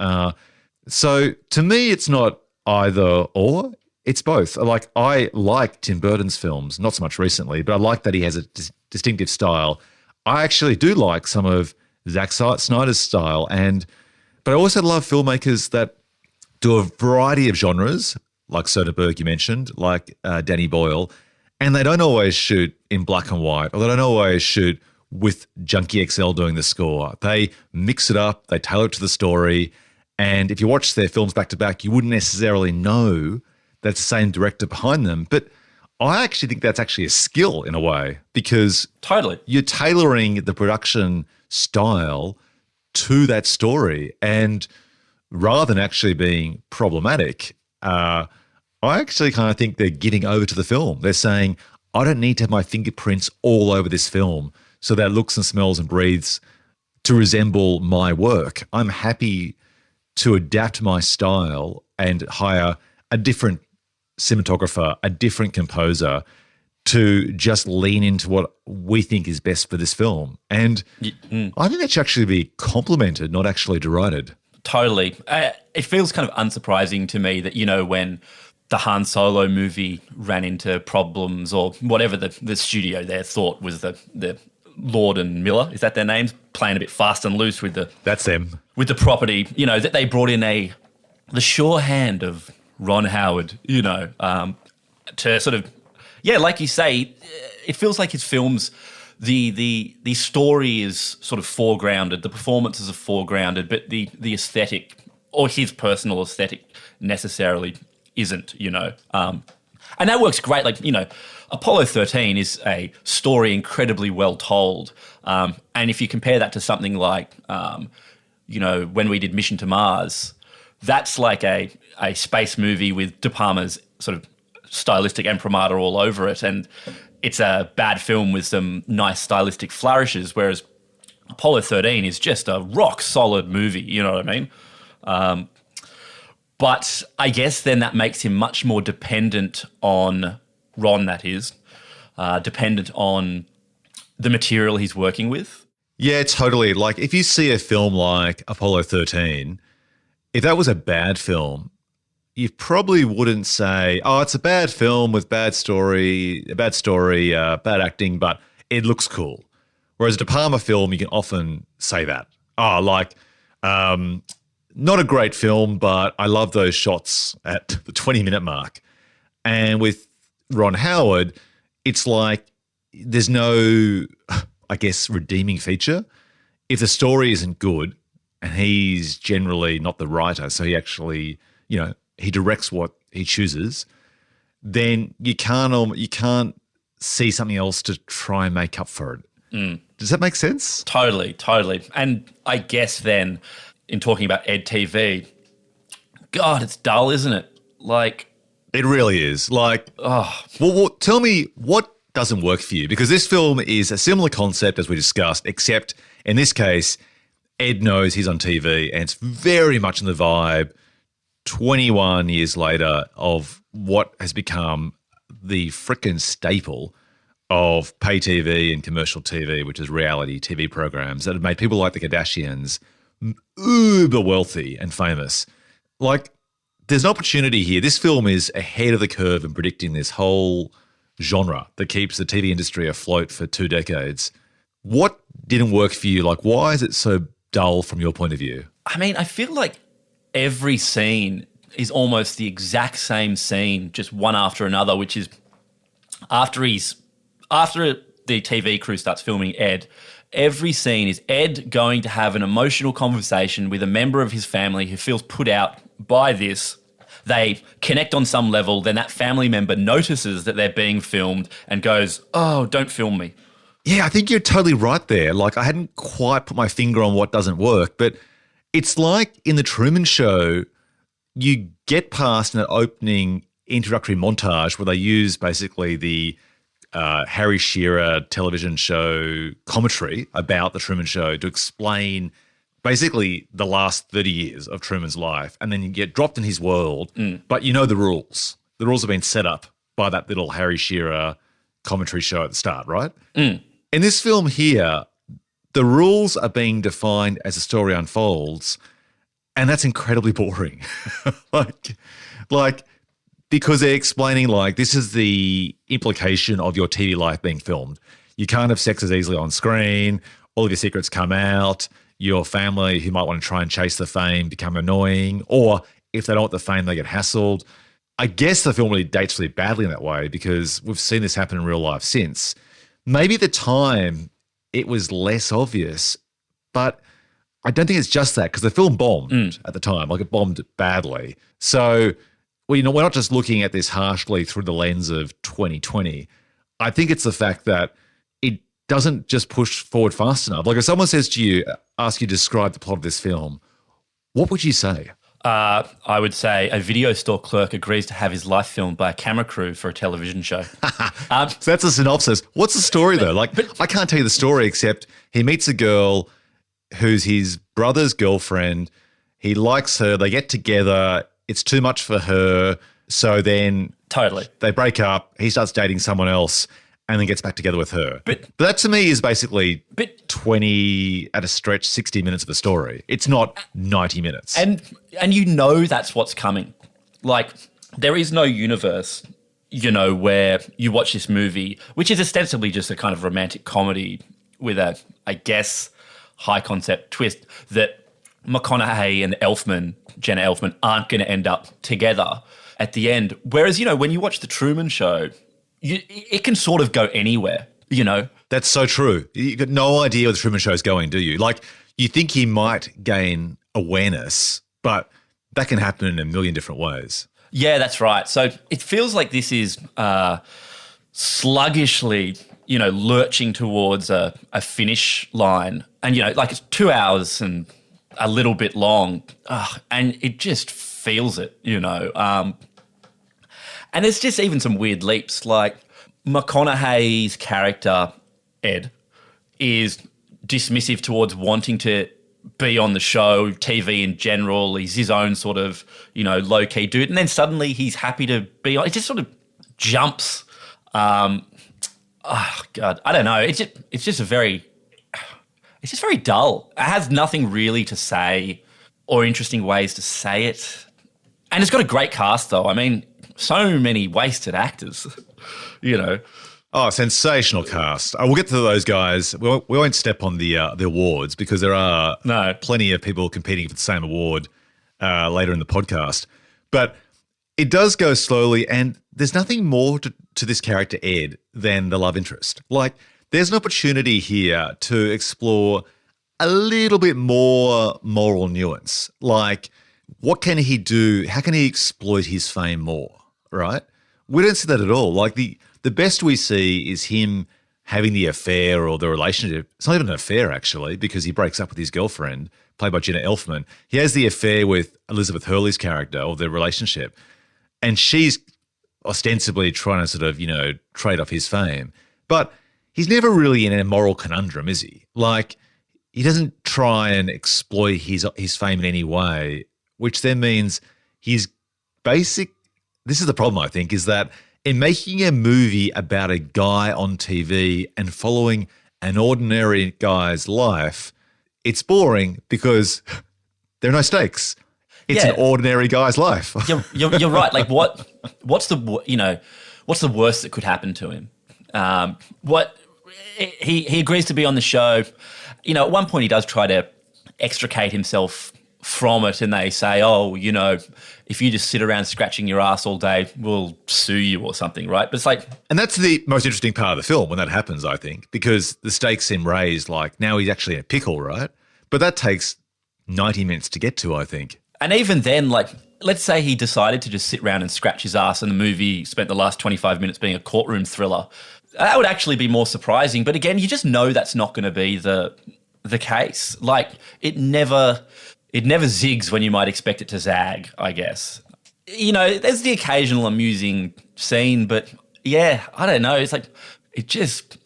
So to me, it's not either or, it's both. Like I like Tim Burton's films, not so much recently, but I like that he has a distinctive style. I actually do like some of Zack Snyder's style, but I also love filmmakers that do a variety of genres, like Soderbergh you mentioned, like Danny Boyle, and they don't always shoot in black and white, or they don't always shoot with Junkie XL doing the score. They mix it up, they tailor it to the story, and if you watch their films back to back, you wouldn't necessarily know that's the same director behind them. But I actually think that's actually a skill in a way, because Totally. you're tailoring the production style to that story. And rather than actually being problematic, I actually kind of think they're giving over to the film. They're saying, I don't need to have my fingerprints all over this film so that it looks and smells and breathes to resemble my work. I'm happy to adapt my style and hire a different cinematographer, a different composer to just lean into what we think is best for this film. And I think that should actually be complimented, not actually derided. Totally. It feels kind of unsurprising to me that, when the Han Solo movie ran into problems, or whatever the studio there thought was the Lord and Miller, is that their names, playing a bit fast and loose with the... That's them. With the property, that they brought in the sure hand of Ron Howard, to sort of, like you say, it feels like his films, the story is sort of foregrounded, the performances are foregrounded, but the aesthetic, or his personal aesthetic, necessarily isn't, and that works great. Like, Apollo 13 is a story incredibly well told, and if you compare that to something like, when we did Mission to Mars, that's like a space movie with De Palma's sort of stylistic imprimatur all over it, and it's a bad film with some nice stylistic flourishes, whereas Apollo 13 is just a rock-solid movie, you know what I mean? But I guess then that makes him much more dependent on Ron, that is, dependent on the material he's working with. Yeah, totally. Like, if you see a film like Apollo 13, if that was a bad film, you probably wouldn't say, oh, it's a bad film with bad story, bad acting, but it looks cool. Whereas a De Palma film, you can often say that. Oh, like, not a great film, but I love those shots at the 20-minute mark. And with Ron Howard, it's like there's no, I guess, redeeming feature. If the story isn't good, and he's generally not the writer, so he actually, he directs what he chooses, then you can't see something else to try and make up for it. Does that make sense? Totally. And I guess then, in talking about EDtv, God, it's dull, isn't it? Like, it really is. Like, well, tell me what doesn't work for you, because this film is a similar concept as we discussed, except in this case, Ed knows he's on TV, and it's very much in the vibe 21 years later of what has become the frickin' staple of pay TV and commercial TV, which is reality TV programs that have made people like the Kardashians uber wealthy and famous. Like, there's an opportunity here. This film is ahead of the curve in predicting this whole genre that keeps the TV industry afloat for 2 decades. What didn't work for you? Like, why is it so dull from your point of view? I mean, I feel like every scene is almost the exact same scene, just one after another, which is after the TV crew starts filming Ed, every scene is Ed going to have an emotional conversation with a member of his family who feels put out by this. They connect on some level, then that family member notices that they're being filmed and goes, oh, don't film me. Yeah, I think you're totally right there. Like, I hadn't quite put my finger on what doesn't work, but it's like in the Truman Show, you get past an opening introductory montage where they use basically the Harry Shearer television show commentary about the Truman Show to explain basically the last 30 years of Truman's life, and then you get dropped in his world, but you know the rules. The rules have been set up by that little Harry Shearer commentary show at the start, right? In this film here, the rules are being defined as the story unfolds, and that's incredibly boring. like because they're explaining, like, this is the implication of your TV life being filmed. You can't have sex as easily on screen. All of your secrets come out. Your family, who might want to try and chase the fame, become annoying. Or if they don't want the fame, they get hassled. I guess the film really dates really badly in that way because we've seen this happen in real life since. Maybe at the time it was less obvious, but I don't think it's just that because the film bombed at the time. Like, it bombed badly. So, we're not just looking at this harshly through the lens of 2020. I think it's the fact that it doesn't just push forward fast enough. Like, if someone says to you, ask you to describe the plot of this film, what would you say? I would say a video store clerk agrees to have his life filmed by a camera crew for a television show. So that's a synopsis. What's the story, though? I can't tell you the story except he meets a girl who's his brother's girlfriend. He likes her. They get together. It's too much for her. So then they break up. He starts dating someone else and then gets back together with her. But that to me is basically 20, at a stretch, 60 minutes of a story. It's not 90 minutes. And that's what's coming. Like, there is no universe, where you watch this movie, which is ostensibly just a kind of romantic comedy with a, I guess, high concept twist that McConaughey and Jenna Elfman, aren't going to end up together at the end. Whereas, when you watch The Truman Show, it can sort of go anywhere, That's so true. You've got no idea where The Truman Show is going, do you? Like, you think he might gain awareness, but that can happen in a million different ways. Yeah, that's right. So it feels like this is sluggishly, lurching towards a finish line. And, like, it's 2 hours and a little bit long. And it just feels it, And there's just even some weird leaps. Like, McConaughey's character, Ed, is dismissive towards wanting to be on the show, TV in general. He's his own sort of, low-key dude. And then suddenly he's happy to be on. It just sort of jumps. God, I don't know. It's just very dull. It has nothing really to say or interesting ways to say it. And it's got a great cast, though. I mean, so many wasted actors, Oh, sensational cast. We'll get to those guys. We won't step on the awards because there are plenty of people competing for the same award later in the podcast. But it does go slowly, and there's nothing more to this character, Ed, than the love interest. Like, there's an opportunity here to explore a little bit more moral nuance. Like, what can he do? How can he exploit his fame more, right? We don't see that at all. Like, the best we see is him having the affair or the relationship. It's not even an affair, actually, because he breaks up with his girlfriend, played by Jenna Elfman. He has the affair with Elizabeth Hurley's character, or their relationship, and she's ostensibly trying to sort of, trade off his fame. But he's never really in a moral conundrum, is he? Like, he doesn't try and exploit his fame in any way, which then means his basic – this is the problem, I think, is that in making a movie about a guy on TV and following an ordinary guy's life, it's boring because there are no stakes. It's an ordinary guy's life. You're right. Like, what's the worst that could happen to him? He agrees to be on the show. At one point he does try to extricate himself from it, and they say, if you just sit around scratching your ass all day, we'll sue you or something, right? But it's like... And that's the most interesting part of the film when that happens, I think, because the stakes seem raised, like now he's actually in a pickle, right? But that takes 90 minutes to get to, I think. And even then, like, let's say he decided to just sit around and scratch his ass and the movie spent the last 25 minutes being a courtroom thriller. That would actually be more surprising. But again, you just know that's not going to be the case. Like, it never zigs when you might expect it to zag, I guess. There's the occasional amusing scene, but yeah, I don't know. It's like, it just...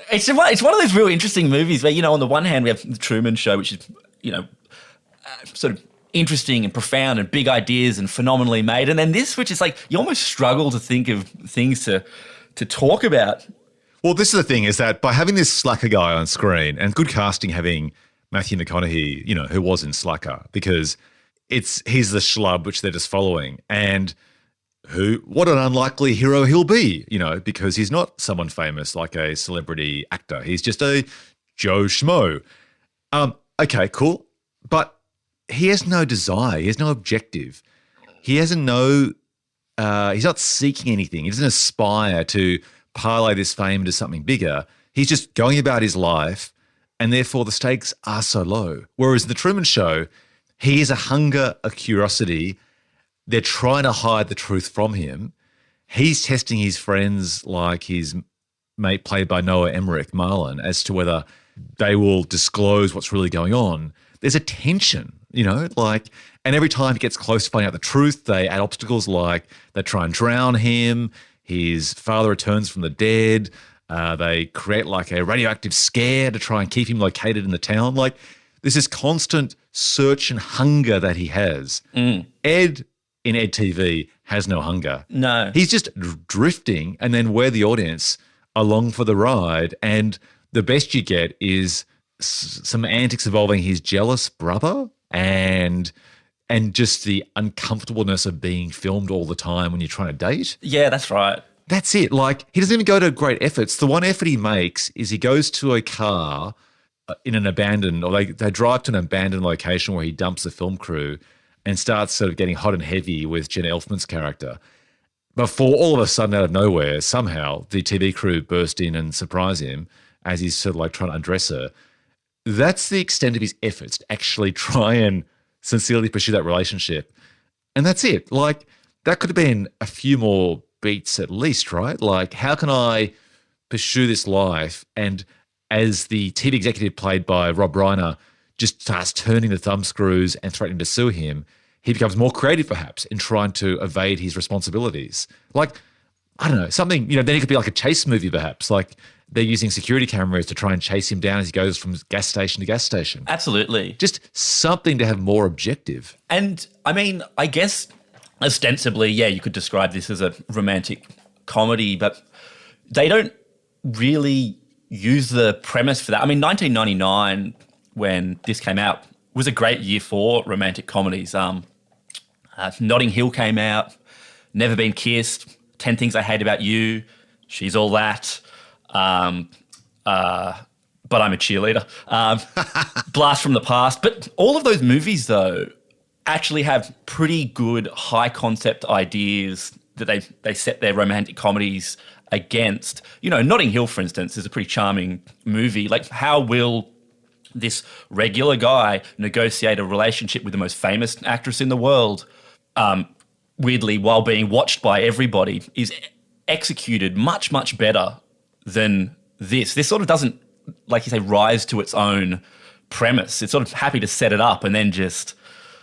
it's one of those real interesting movies where, on the one hand, we have The Truman Show, which is, sort of interesting and profound and big ideas and phenomenally made. And then this, which is like, you almost struggle to think of things to talk about. Well, this is the thing, is that by having this slacker guy on screen, and good casting having Matthew McConaughey, who was in Slacker, because he's the schlub which they're just following. And what an unlikely hero he'll be, because he's not someone famous like a celebrity actor. He's just a Joe Schmo. Okay, cool. But he has no desire. He has no objective. He has he's not seeking anything. He doesn't aspire to parlay this fame into something bigger. He's just going about his life, and therefore the stakes are so low. Whereas in The Truman Show, he has a hunger, a curiosity. They're trying to hide the truth from him. He's testing his friends, like his mate played by Noah Emmerich, Marlon, as to whether they will disclose what's really going on. There's a tension, and every time he gets close to finding out the truth, they add obstacles like they try and drown him, his father returns from the dead, they create like a radioactive scare to try and keep him located in the town. Like, there's this constant search and hunger that he has. Ed in EDtv has no hunger. No. He's just drifting, and then we're the audience along for the ride, and the best you get is some antics involving his jealous brother and just the uncomfortableness of being filmed all the time when you're trying to date. Yeah, that's right. That's it. Like, he doesn't even go to great efforts. The one effort he makes is he goes to a car in an abandoned, or they drive to an abandoned location where he dumps the film crew and starts sort of getting hot and heavy with Jenna Elfman's character. Before all of a sudden, out of nowhere, somehow the TV crew burst in and surprise him as he's sort of like trying to undress her. That's the extent of his efforts to actually try and sincerely pursue that relationship. And that's it. Like, that could have been a few more beats at least, right? Like, how can I pursue this life? And as the TV executive played by Rob Reiner just starts turning the thumbscrews and threatening to sue him, he becomes more creative perhaps in trying to evade his responsibilities. Like, I don't know, something, then it could be like a chase movie perhaps, like they're using security cameras to try and chase him down as he goes from gas station to gas station. Absolutely. Just something to have more objective. And I mean, I guess ostensibly, yeah, you could describe this as a romantic comedy, but they don't really use the premise for that. I mean, 1999, when this came out, was a great year for romantic comedies. Notting Hill came out, Never Been Kissed, 10 Things I Hate About You, She's All That, But I'm a Cheerleader, Blast from the Past. But all of those movies, though, actually have pretty good high-concept ideas that they set their romantic comedies against. Notting Hill, for instance, is a pretty charming movie. Like, how will this regular guy negotiate a relationship with the most famous actress in the world, weirdly, while being watched by everybody, is executed much, much better than this. This sort of doesn't, like you say, rise to its own premise. It's sort of happy to set it up and then just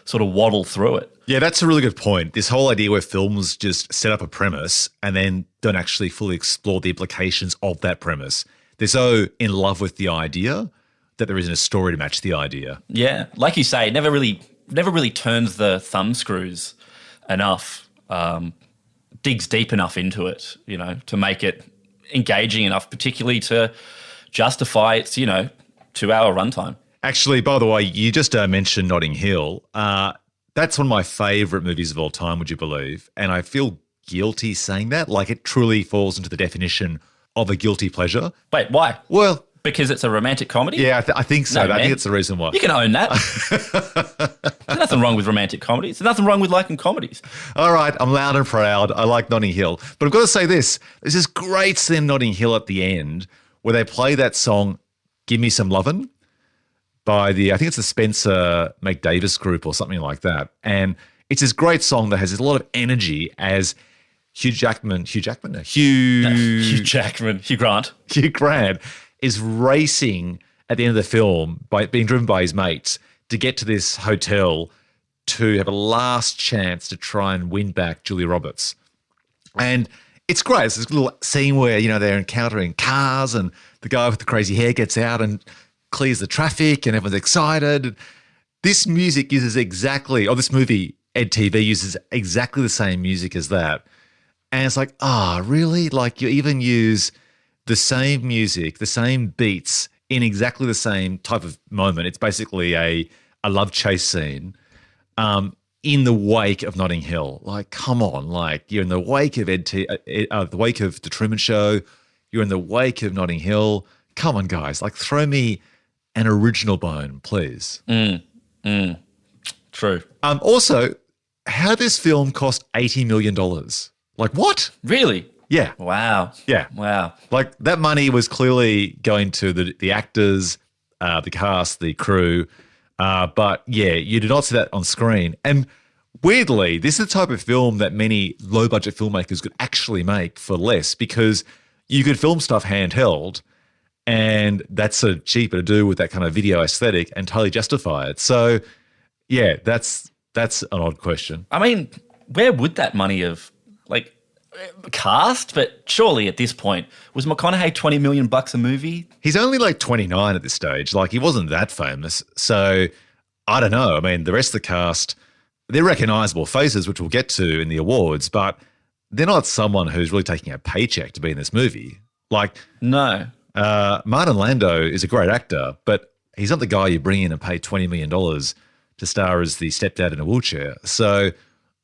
sort of waddle through it. Yeah, that's a really good point. This whole idea where films just set up a premise and then don't actually fully explore the implications of that premise. They're so in love with the idea that there isn't a story to match the idea. Yeah, like you say, it never really turns the thumbscrews enough, digs deep enough into it, to make it engaging enough, particularly to justify its, 2-hour runtime. Actually, by the way, you just mentioned Notting Hill. That's one of my favourite movies of all time, would you believe? And I feel guilty saying that. Like, it truly falls into the definition of a guilty pleasure. Wait, why? Well, because it's a romantic comedy? Yeah, I think so. No, I think it's the reason why. You can own that. There's nothing wrong with romantic comedies. There's nothing wrong with liking comedies. All right, I'm loud and proud. I like Notting Hill. But I've got to say this. There's this great scene in Notting Hill at the end where they play that song, Give Me Some Lovin', by I think it's the Spencer McDavis group or something like that. And it's this great song that has a lot of energy as Hugh Grant is racing at the end of the film by being driven by his mates to get to this hotel to have a last chance to try and win back Julia Roberts. And it's great. It's this little scene where, they're encountering cars and the guy with the crazy hair gets out and clears the traffic and everyone's excited. This music uses this movie, EDtv, uses exactly the same music as that. And it's like, really? Like, you even use the same music, the same beats in exactly the same type of moment. It's basically a love chase scene. in the wake of Notting Hill. Like, come on, like you're in the wake of the wake of the Truman Show. You're in the wake of Notting Hill. Come on, guys, like throw me an original bone, please. True. Also, how this film cost $80 million? Like what? Really? Yeah. Wow. Yeah. Wow. Like that money was clearly going to the actors, the cast, the crew. But yeah, you did not see that on screen. And weirdly, this is the type of film that many low budget filmmakers could actually make for less because you could film stuff handheld and that's sort of cheaper to do with that kind of video aesthetic and totally justify it. So yeah, that's an odd question. I mean, where would that money have like cast? But surely at this point, was McConaughey $20 million a movie? He's only like 29 at this stage. Like he wasn't that famous. So I don't know. I mean, the rest of the cast, they're recognizable faces, which we'll get to in the awards, but they're not someone who's really taking a paycheck to be in this movie. Like, no. Martin Landau is a great actor, but he's not the guy you bring in and pay $20 million to star as the stepdad in a wheelchair. So,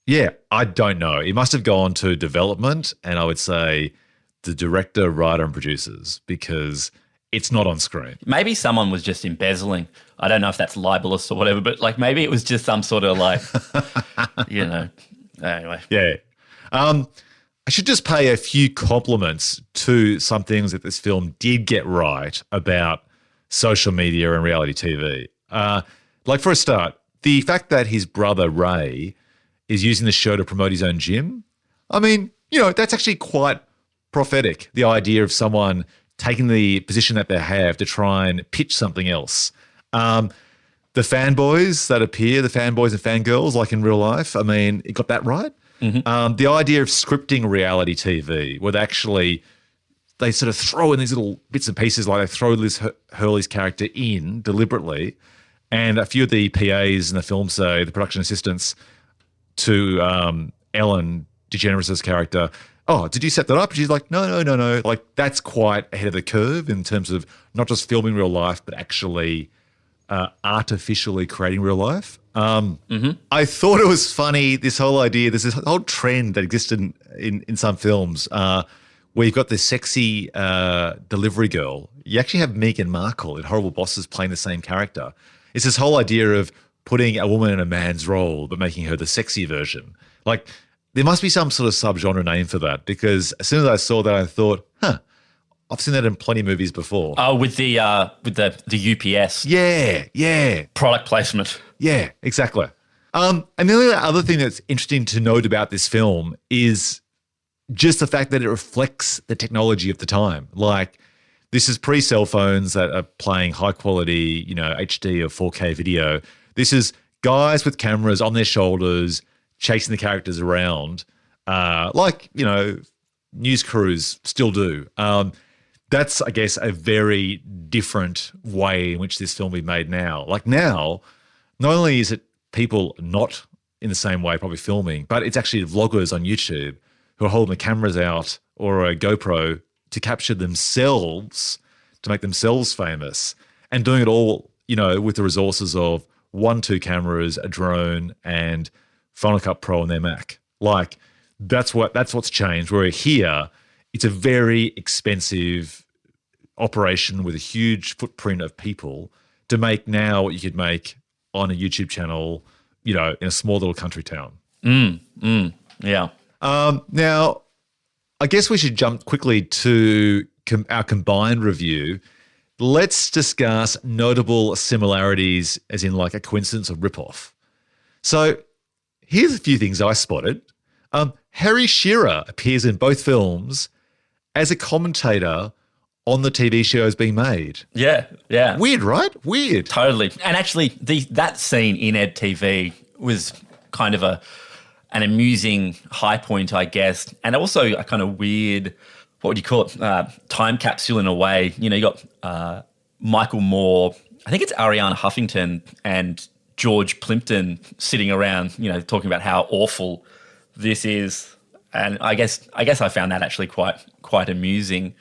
yeah, I don't know. It must have gone to development and I would say the director, writer, and producers because it's not on screen. Maybe someone was just embezzling. I don't know if that's libelous or whatever, but like maybe it was just some sort of like, you know, anyway. Yeah. I should just pay a few compliments to some things that this film did get right about social media and reality TV. Like for a start, the fact that his brother Ray is using the show to promote his own gym. I mean, you know, that's actually quite prophetic, the idea of someone taking the position that they have to try and pitch something else. The fanboys that appear, the fanboys and fangirls like in real life, I mean, it got that right. Mm-hmm. The idea of scripting reality TV where they sort of throw in these little bits and pieces, like they throw Liz Hurley's character in deliberately, and a few of the PAs in the film say, the production assistants to Ellen DeGeneres' character, oh, did you set that up? And she's like, no. Like that's quite ahead of the curve in terms of not just filming real life, but actually artificially creating real life. I thought it was funny, this whole idea, there's this whole trend that existed in some films where you've got this sexy delivery girl. You actually have Meghan Markle in Horrible Bosses playing the same character. It's this whole idea of putting a woman in a man's role but making her the sexy version. Like there must be some sort of subgenre name for that because as soon as I saw that I thought, I've seen that in plenty of movies before. Oh, with the UPS. Yeah. Product placement. Yeah, exactly. And the only other thing that's interesting to note about this film is just the fact that it reflects the technology of the time. Like this is pre-cell phones that are playing high quality, you know, HD or 4K video. This is guys with cameras on their shoulders chasing the characters around like, you know, news crews still do. That's, I guess, a very different way in which this film is made now. Like now, not only is it people not in the same way probably filming, but it's actually vloggers on YouTube who are holding the cameras out or a GoPro to capture themselves, to make themselves famous, and doing it all, you know, with the resources of 1-2 cameras, a drone, and Final Cut Pro on their Mac. Like that's what's changed. Where here, it's a very expensive operation with a huge footprint of people to make now what you could make on a YouTube channel, you know, in a small little country town. Yeah. Now, I guess we should jump quickly to our combined review. Let's discuss notable similarities, as in like a coincidence or ripoff. So here's a few things I spotted. Harry Shearer appears in both films as a commentator on the TV shows being made. Yeah. Weird, right? Weird. Totally. And actually, that scene in EDtv was kind of an amusing high point, I guess, and also a kind of weird, what would you call it, time capsule in a way. You know, you got Michael Moore, I think it's Ariana Huffington and George Plimpton sitting around, you know, talking about how awful this is. And I guess I found that actually quite amusing.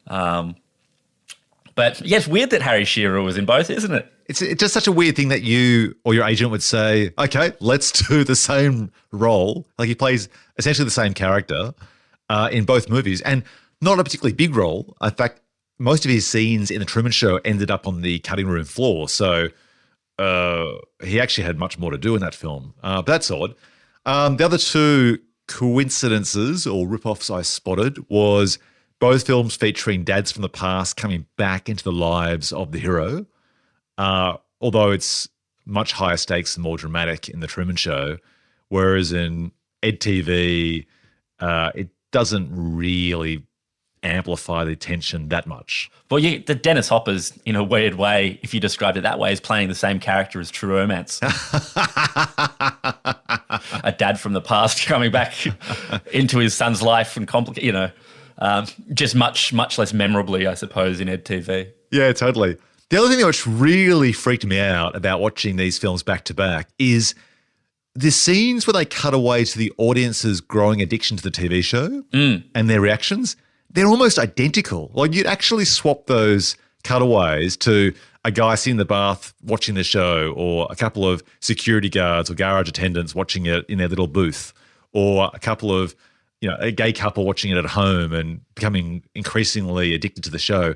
But yeah, it's weird that Harry Shearer was in both, isn't it? It's just such a weird thing that you or your agent would say, okay, let's do the same role. Like he plays essentially the same character in both movies, and not a particularly big role. In fact, most of his scenes in The Truman Show ended up on the cutting room floor. So he actually had much more to do in that film. But that's odd. The other two coincidences or rip-offs I spotted was both films featuring dads from the past coming back into the lives of the hero. Although it's much higher stakes and more dramatic in The Truman Show, whereas in EDtv, it doesn't really amplify the tension that much. Well, the Dennis Hopper's, in a weird way, if you described it that way, is playing the same character as True Romance. A dad from the past coming back into his son's life and just much less memorably, I suppose, in EDtv. Yeah, totally. The other thing which really freaked me out about watching these films back to back is the scenes where they cut away to the audience's growing addiction to the TV show and their reactions. They're almost identical. Like you'd actually swap those cutaways to a guy sitting in the bath watching the show, or a couple of security guards or garage attendants watching it in their little booth, or a couple of, a gay couple watching it at home and becoming increasingly addicted to the show.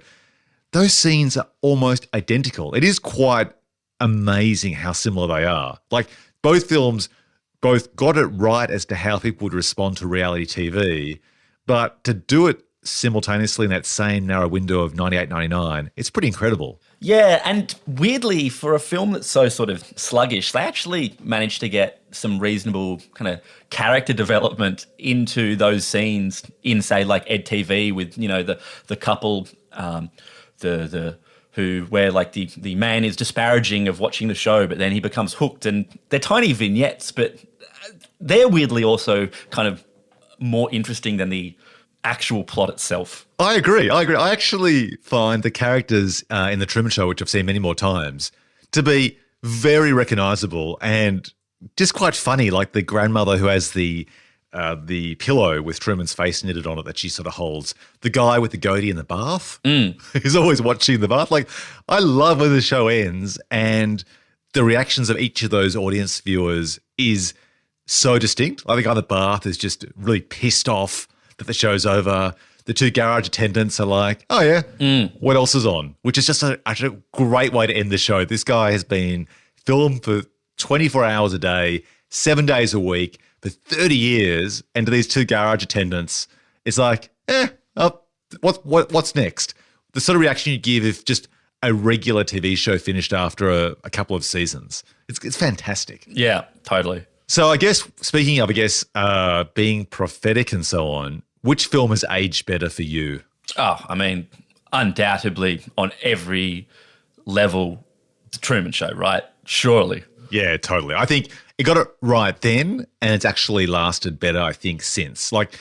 Those scenes are almost identical. It is quite amazing how similar they are. Like both films both got it right as to how people would respond to reality TV, but to do it simultaneously in that same narrow window of 98.99, it's pretty incredible. Yeah, and weirdly, for a film that's so sort of sluggish, they actually managed to get some reasonable kind of character development into those scenes in, say, like EDtv with, the couple, where like the man is disparaging of watching the show, but then he becomes hooked, and they're tiny vignettes, but they're weirdly also kind of more interesting than the actual plot itself. I agree. I actually find the characters in The Truman Show, which I've seen many more times, to be very recognisable and just quite funny. Like the grandmother who has the pillow with Truman's face knitted on it that she sort of holds. The guy with the goatee in the bath who's always watching the bath. Like I love when the show ends and the reactions of each of those audience viewers is so distinct. I think the bath is just really pissed off that the show's over. The two garage attendants are like, oh yeah, what else is on? Which is just a great way to end the show. This guy has been filmed for 24 hours a day, 7 days a week, for 30 years, and to these two garage attendants, it's like, what's next? The sort of reaction you give if just a regular TV show finished after a couple of seasons. It's fantastic. Yeah, totally. So I guess, speaking of, being prophetic and so on, which film has aged better for you? Oh, I mean, undoubtedly on every level, The Truman Show, right? Surely. Yeah, totally. I think it got it right then, and it's actually lasted better, I think, since. Like,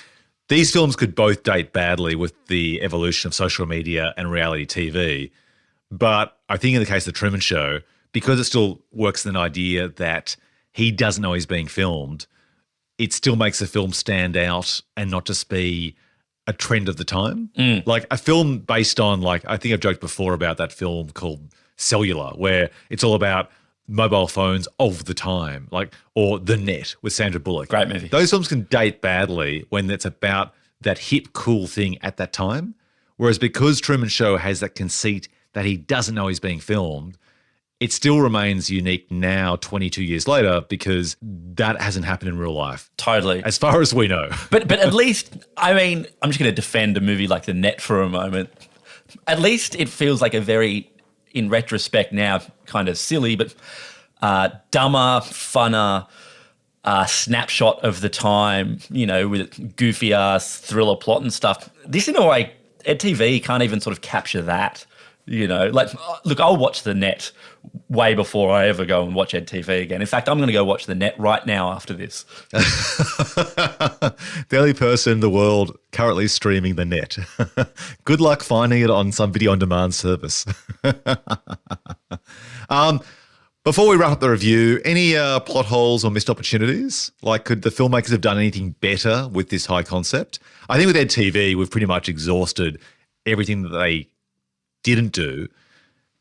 these films could both date badly with the evolution of social media and reality TV, but I think in the case of The Truman Show, because it still works with an idea that he doesn't know he's being filmed, it still makes the film stand out and not just be a trend of the time. Like a film based on, like, I think I've joked before about that film called Cellular, where it's all about mobile phones of the time, like, or The Net with Sandra Bullock. Great movie. Those films can date badly when it's about that hip, cool thing at that time. Whereas because Truman Show has that conceit that he doesn't know he's being filmed, it still remains unique now, 22 years later, because that hasn't happened in real life. Totally. As far as we know. But at least, I mean, I'm just going to defend a movie like The Net for a moment. At least it feels like a very, in retrospect now, kind of silly, but dumber, funner snapshot of the time, with goofy-ass thriller plot and stuff. This, in a way, EDtv can't even sort of capture that. Like, look, I'll watch The Net way before I ever go and watch EDtv again. In fact, I'm going to go watch The Net right now after this. The only person in the world currently streaming The Net. Good luck finding it on some video on demand service. Before we wrap up the review, any plot holes or missed opportunities? Like, could the filmmakers have done anything better with this high concept? I think with EDtv, we've pretty much exhausted everything that they didn't do.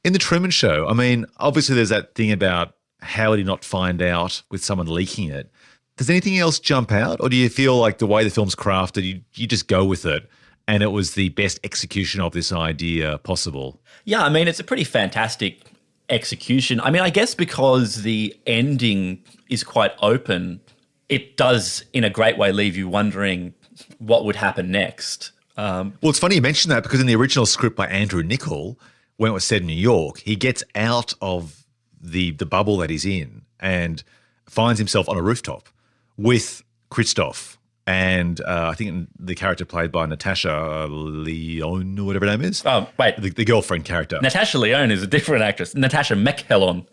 In the Truman Show, I mean, obviously there's that thing about how did he not find out with someone leaking it. Does anything else jump out, or do you feel like the way the film's crafted, you just go with it and it was the best execution of this idea possible? Yeah, I mean, it's a pretty fantastic execution. I mean, I guess because the ending is quite open, it does in a great way leave you wondering what would happen next. Well, it's funny you mention that because in the original script by Andrew Niccol, when it was set in New York, he gets out of the bubble that he's in and finds himself on a rooftop with Christoph and I think the character played by Natasha Lyonne or whatever her name is. Oh, wait. The girlfriend character. Natasha Lyonne is a different actress. Natasha McHellon.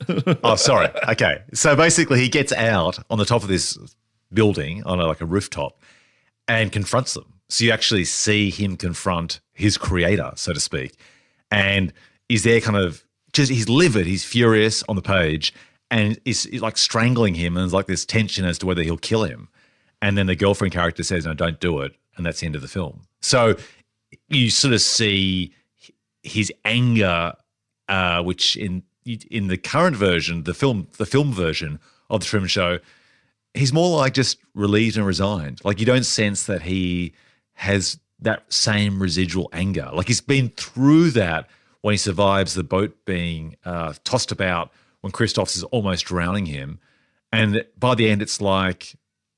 Oh, sorry. Okay. So basically he gets out on the top of this building on a rooftop and confronts them. So you actually see him confront his creator, so to speak. And he's there kind of just, he's livid, he's furious on the page and is like strangling him and there's like this tension as to whether he'll kill him. And then the girlfriend character says, no, don't do it. And that's the end of the film. So you sort of see his anger, which in the current version, the film version of The Truman Show, he's more like just relieved and resigned. Like you don't sense that he has that same residual anger. Like he's been through that when he survives the boat being tossed about when Christoph's is almost drowning him. And by the end, it's like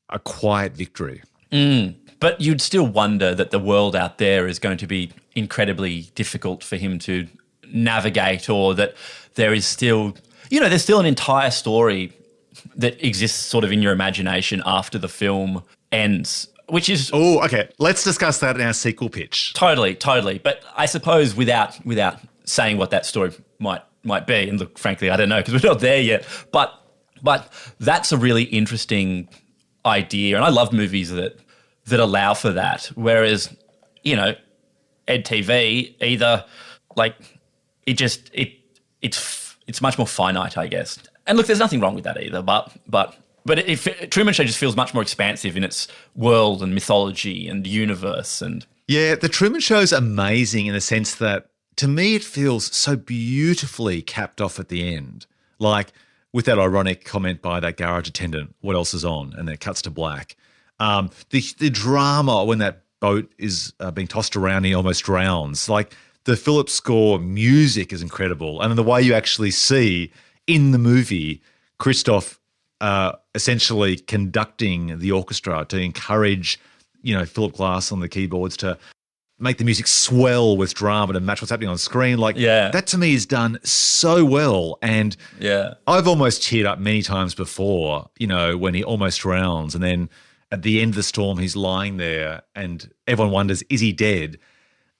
a quiet victory. But you'd still wonder that the world out there is going to be incredibly difficult for him to navigate, or that there is still, there's still an entire story that exists sort of in your imagination after the film ends, which is... Oh, okay. Let's discuss that in our sequel pitch. Totally. But I suppose without saying what that story might be, and look, frankly, I don't know because we're not there yet, but that's a really interesting idea, and I love movies that allow for that. Whereas, EDtv either like it's much more finite, I guess. And look, there's nothing wrong with that either. But Truman Show just feels much more expansive in its world and mythology and universe. And yeah, the Truman Show is amazing in the sense that to me it feels so beautifully capped off at the end, like with that ironic comment by that garage attendant, what else is on? And then it cuts to black. The drama when that boat is being tossed around and he almost drowns. Like the Philip score music is incredible. And the way you actually see in the movie Christoph essentially conducting the orchestra to encourage, Philip Glass on the keyboards to make the music swell with drama to match what's happening on screen. Like that to me is done so well. And I've almost cheered up many times before, when he almost drowns and then at the end of the storm he's lying there and everyone wonders, is he dead?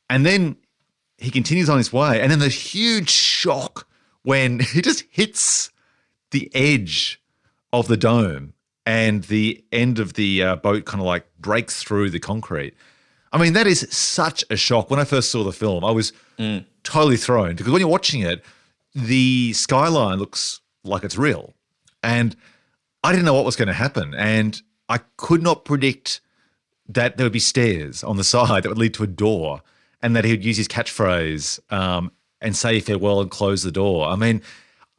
And then he continues on his way and then the huge shock when he just hits the edge of the dome and the end of the boat kind of like breaks through the concrete. I mean, that is such a shock. When I first saw the film, I was totally thrown because when you're watching it, the skyline looks like it's real. And I didn't know what was going to happen. And I could not predict that there would be stairs on the side that would lead to a door and that he would use his catchphrase and say farewell and close the door. I mean,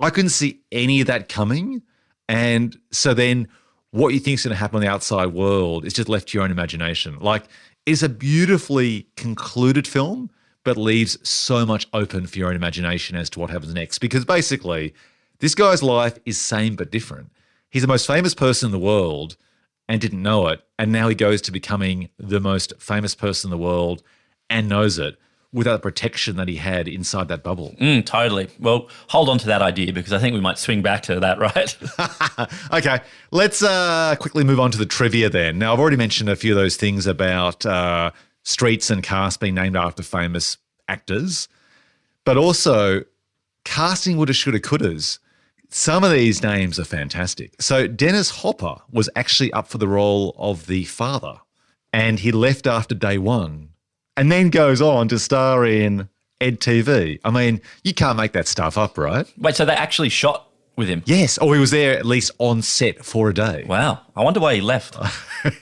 I couldn't see any of that coming. And so then what you think is going to happen on the outside world is just left to your own imagination. Like, it's a beautifully concluded film, but leaves so much open for your own imagination as to what happens next. Because basically, this guy's life is same but different. He's the most famous person in the world and didn't know it. And now he goes to becoming the most famous person in the world and knows it without the protection that he had inside that bubble. Totally. Well, hold on to that idea because I think we might swing back to that, right? Okay, let's quickly move on to the trivia then. Now, I've already mentioned a few of those things about streets and casts being named after famous actors, but also casting woulda, shoulda, couldas. Some of these names are fantastic. So Dennis Hopper was actually up for the role of the father, and he left after day one and then goes on to star in EDtv. I mean, you can't make that stuff up, right? Wait, so they actually shot with him? Yes. Oh, he was there at least on set for a day. Wow. I wonder why he left.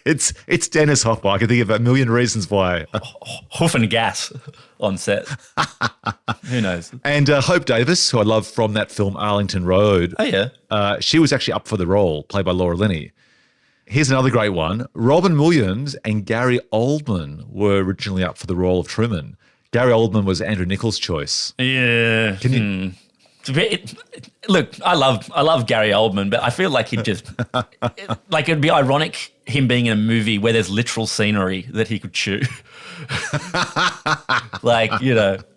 It's Dennis Hopper. I can think of a million reasons why. Hoof and gas on set. Who knows? And Hope Davis, who I love from that film Arlington Road. Oh, yeah. She was actually up for the role, played by Laura Linney. Here's another great one. Robin Williams and Gary Oldman were originally up for the role of Truman. Gary Oldman was Andrew Nichols' choice. Yeah. Can you... Look, I love Gary Oldman, but I feel like he'd just like it'd be ironic him being in a movie where there's literal scenery that he could chew. Like,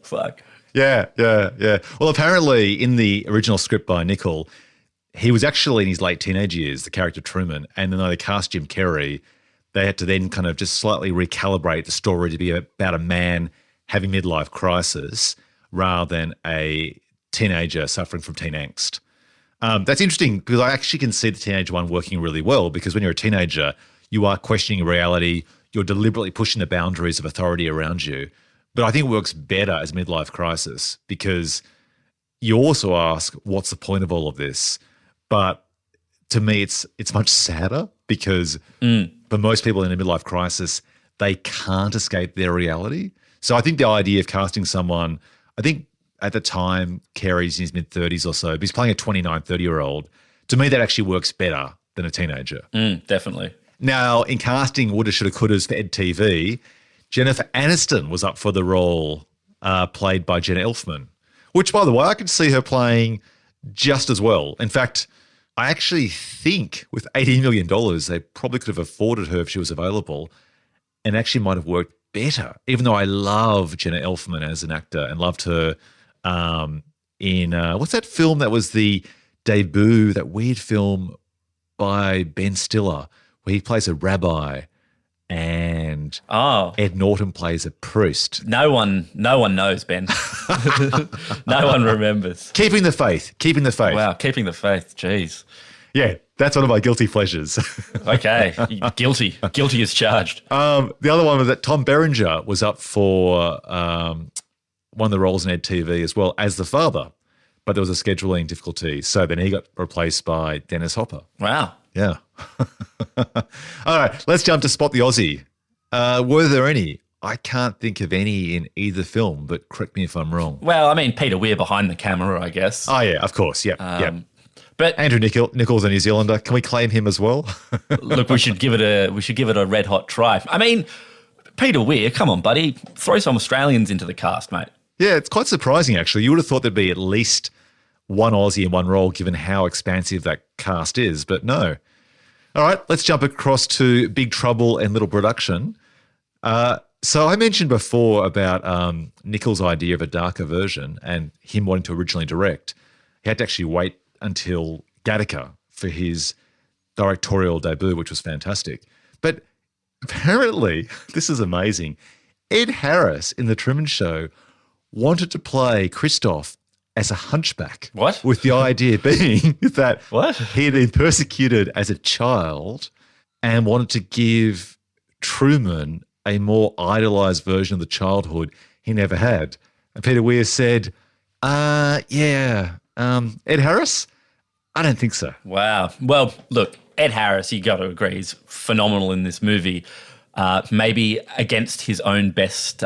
fuck. Yeah. Well, apparently in the original script by Nichol, he was actually in his late teenage years, the character Truman, and then they cast Jim Carrey. They had to then kind of just slightly recalibrate the story to be about a man having midlife crisis rather than a teenager suffering from teen angst. That's interesting because I actually can see the teenage one working really well, because when you're a teenager, you are questioning reality. You're deliberately pushing the boundaries of authority around you. But I think it works better as midlife crisis because you also ask, what's the point of all of this? But to me, it's much sadder because for most people in a midlife crisis, they can't escape their reality. So I think the idea of casting someone, I think at the time, Carey's in his mid-30s or so, but he's playing a 29, 30-year-old. To me, that actually works better than a teenager. Definitely. Now, in casting woulda, shoulda, couldas for EDtv, Jennifer Aniston was up for the role played by Jenna Elfman, which, by the way, I could see her playing just as well. In fact, I actually think with $80 million, they probably could have afforded her if she was available and actually might have worked better, even though I love Jenna Elfman as an actor and loved her in what's that film that was the debut, that weird film by Ben Stiller where he plays a rabbi and Ed Norton plays a priest. No one knows, Ben. No one remembers. Keeping the Faith. Wow, Keeping the Faith. Jeez. Yeah, that's one of my guilty pleasures. Okay, guilty as charged. The other one was that Tom Berenger was up for one of the roles in EDtv as well as the father, but there was a scheduling difficulty. So then he got replaced by Dennis Hopper. Wow. Yeah. All right, let's jump to Spot the Aussie. Were there any? I can't think of any in either film, but correct me if I'm wrong. Well, I mean, Peter Weir behind the camera, I guess. Oh, yeah, of course. Yeah. But Andrew Nichols, a New Zealander. Can we claim him as well? Look, we should give it a red hot try. I mean, Peter Weir, come on, buddy. Throw some Australians into the cast, mate. Yeah, it's quite surprising, actually. You would have thought there'd be at least one Aussie in one role, given how expansive that cast is, but no. All right, let's jump across to Big Trouble and Little Production. So I mentioned before about Nichols' idea of a darker version and him wanting to originally direct. He had to actually wait until Gattaca for his directorial debut, which was fantastic. But apparently, this is amazing, Ed Harris in The Truman Show wanted to play Christoph as a hunchback. What? With the idea being that what? He had been persecuted as a child and wanted to give Truman a more idolized version of the childhood he never had. And Peter Weir said, Ed Harris? I don't think so. Wow. Well, look, Ed Harris, you got to agree, is phenomenal in this movie. Maybe against his own best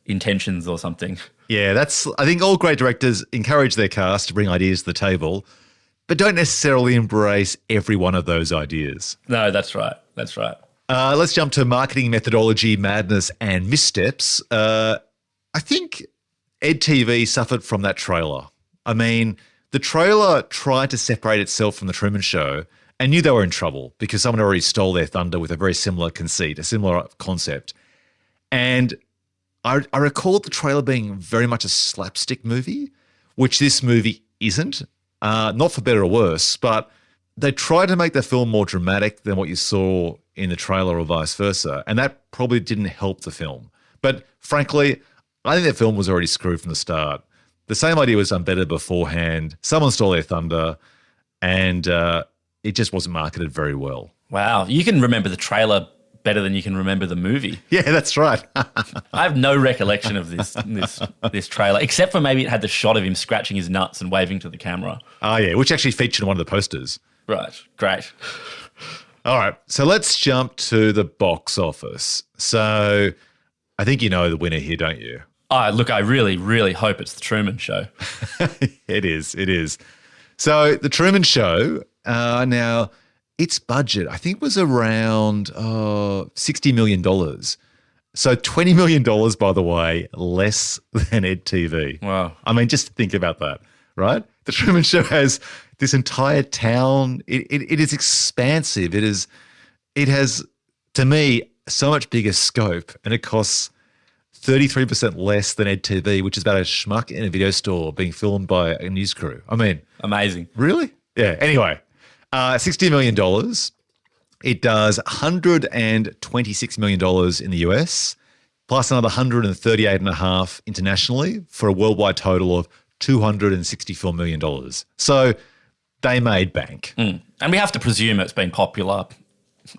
intentions or something. Yeah, I think all great directors encourage their cast to bring ideas to the table, but don't necessarily embrace every one of those ideas. No, that's right. Let's jump to marketing methodology, madness, and missteps. I think EDtv suffered from that trailer. I mean, the trailer tried to separate itself from The Truman Show and knew they were in trouble because someone already stole their thunder with a very similar conceit, a similar concept. And I recall the trailer being very much a slapstick movie, which this movie isn't, not for better or worse, but they tried to make the film more dramatic than what you saw in the trailer or vice versa, and that probably didn't help the film. But frankly, I think the film was already screwed from the start. The same idea was done better beforehand. Someone stole their thunder, and it just wasn't marketed very well. Wow. You can remember the trailer better than you can remember the movie. Yeah, that's right. I have no recollection of this trailer, except for maybe it had the shot of him scratching his nuts and waving to the camera. Oh, yeah, which actually featured in one of the posters. Right, great. All right, so let's jump to the box office. So I think you know the winner here, don't you? Look, I really, really hope it's The Truman Show. It is. So The Truman Show, now its budget, I think, was around $60 million. So $20 million, by the way, less than EDtv. Wow. I mean, just think about that, right? The Truman Show has this entire town. It is expansive. It has, to me, so much bigger scope, and it costs 33% less than EDtv, which is about a schmuck in a video store being filmed by a news crew. I mean, amazing. Really? Yeah. Anyway, $60 million. It does $126 million in the US, plus another 138.5 internationally, for a worldwide total of $264 million. So they made bank. And we have to presume it's been popular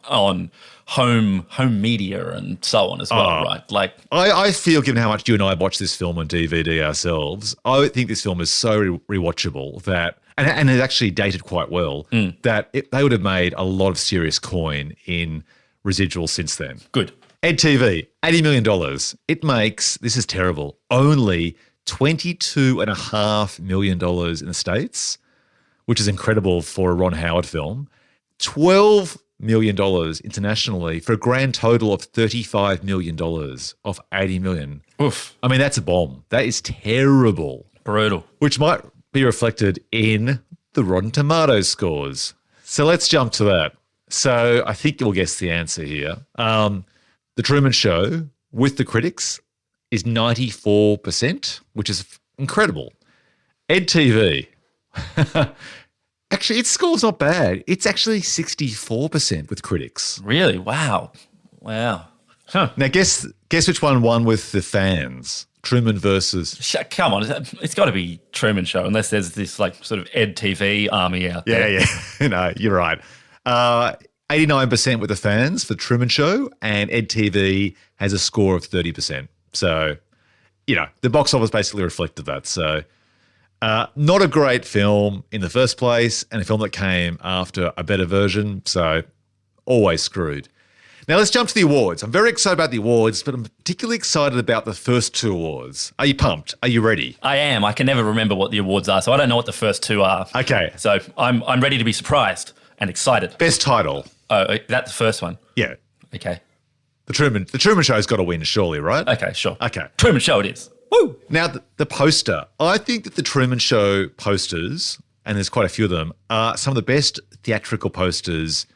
on home media and so on as well, right? Like, I feel, given how much you and I watch this film on DVD ourselves, I think this film is so rewatchable that, and it actually dated quite well, that they would have made a lot of serious coin in residuals since then. Good. EDtv, $80 million. It makes, this is terrible, only $22.5 million in the States, which is incredible for a Ron Howard film. $12 million internationally for a grand total of $35 million off $80 million. Oof. I mean, that's a bomb. That is terrible. Brutal. Which might be reflected in the Rotten Tomatoes scores. So let's jump to that. So I think you'll guess the answer here. The Truman Show, with the critics, is 94%, which is incredible. EDtv, actually, its score's not bad. It's actually 64% with critics. Really? Wow. Huh. Now, guess which one won with the fans? Truman versus... Come on, it's got to be Truman Show, unless there's this like sort of EDtv army out there. Yeah. No, you're right. 89% with the fans for Truman Show, and EDtv has a score of 30%. So, the box office basically reflected that. So, not a great film in the first place, and a film that came after a better version. So, always screwed. Now, let's jump to the awards. I'm very excited about the awards, but I'm particularly excited about the first two awards. Are you pumped? Are you ready? I am. I can never remember what the awards are, so I don't know what the first two are. Okay. So I'm ready to be surprised and excited. Best title. Oh, that's the first one. Yeah. Okay. The Truman Show's got to win, surely, right? Okay, sure. Okay. Truman Show it is. Woo! Now, the poster. I think that the Truman Show posters, and there's quite a few of them, are some of the best theatrical posters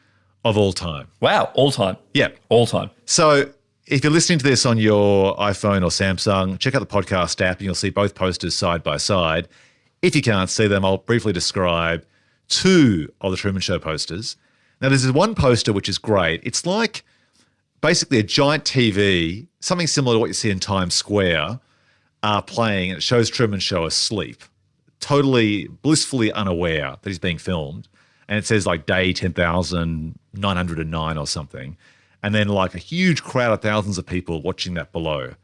of all time. Wow, all time. Yeah. All time. So if you're listening to this on your iPhone or Samsung, check out the podcast app and you'll see both posters side by side. If you can't see them, I'll briefly describe two of the Truman Show posters. Now, there's this one poster which is great. It's like basically a giant TV, something similar to what you see in Times Square, playing, and it shows Truman Show asleep, totally blissfully unaware that he's being filmed. And it says like day 10,909 or something. And then like a huge crowd of thousands of people watching that below,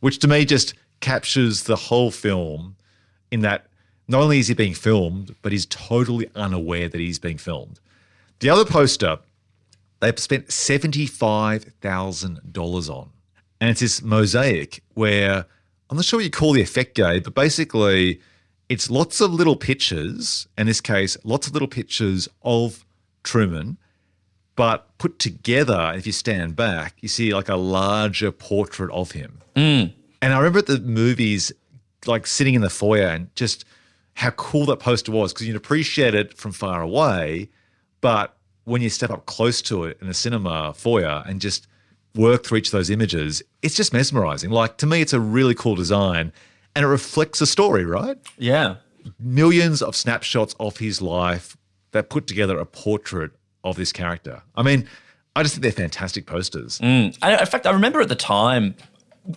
which to me just captures the whole film in that not only is he being filmed, but he's totally unaware that he's being filmed. The other poster, they've spent $75,000 on. And it's this mosaic where, I'm not sure what you call the effect, Gabe, but basically it's lots of little pictures, in this case, lots of little pictures of Truman, but put together, if you stand back, you see like a larger portrait of him. And I remember at the movies, like sitting in the foyer and just how cool that poster was, because you'd appreciate it from far away, but when you step up close to it in a cinema foyer and just work through each of those images, it's just mesmerizing. Like, to me, it's a really cool design. And it reflects a story, right? Yeah. Millions of snapshots of his life that put together a portrait of this character. I mean, I just think they're fantastic posters. In fact, I remember at the time,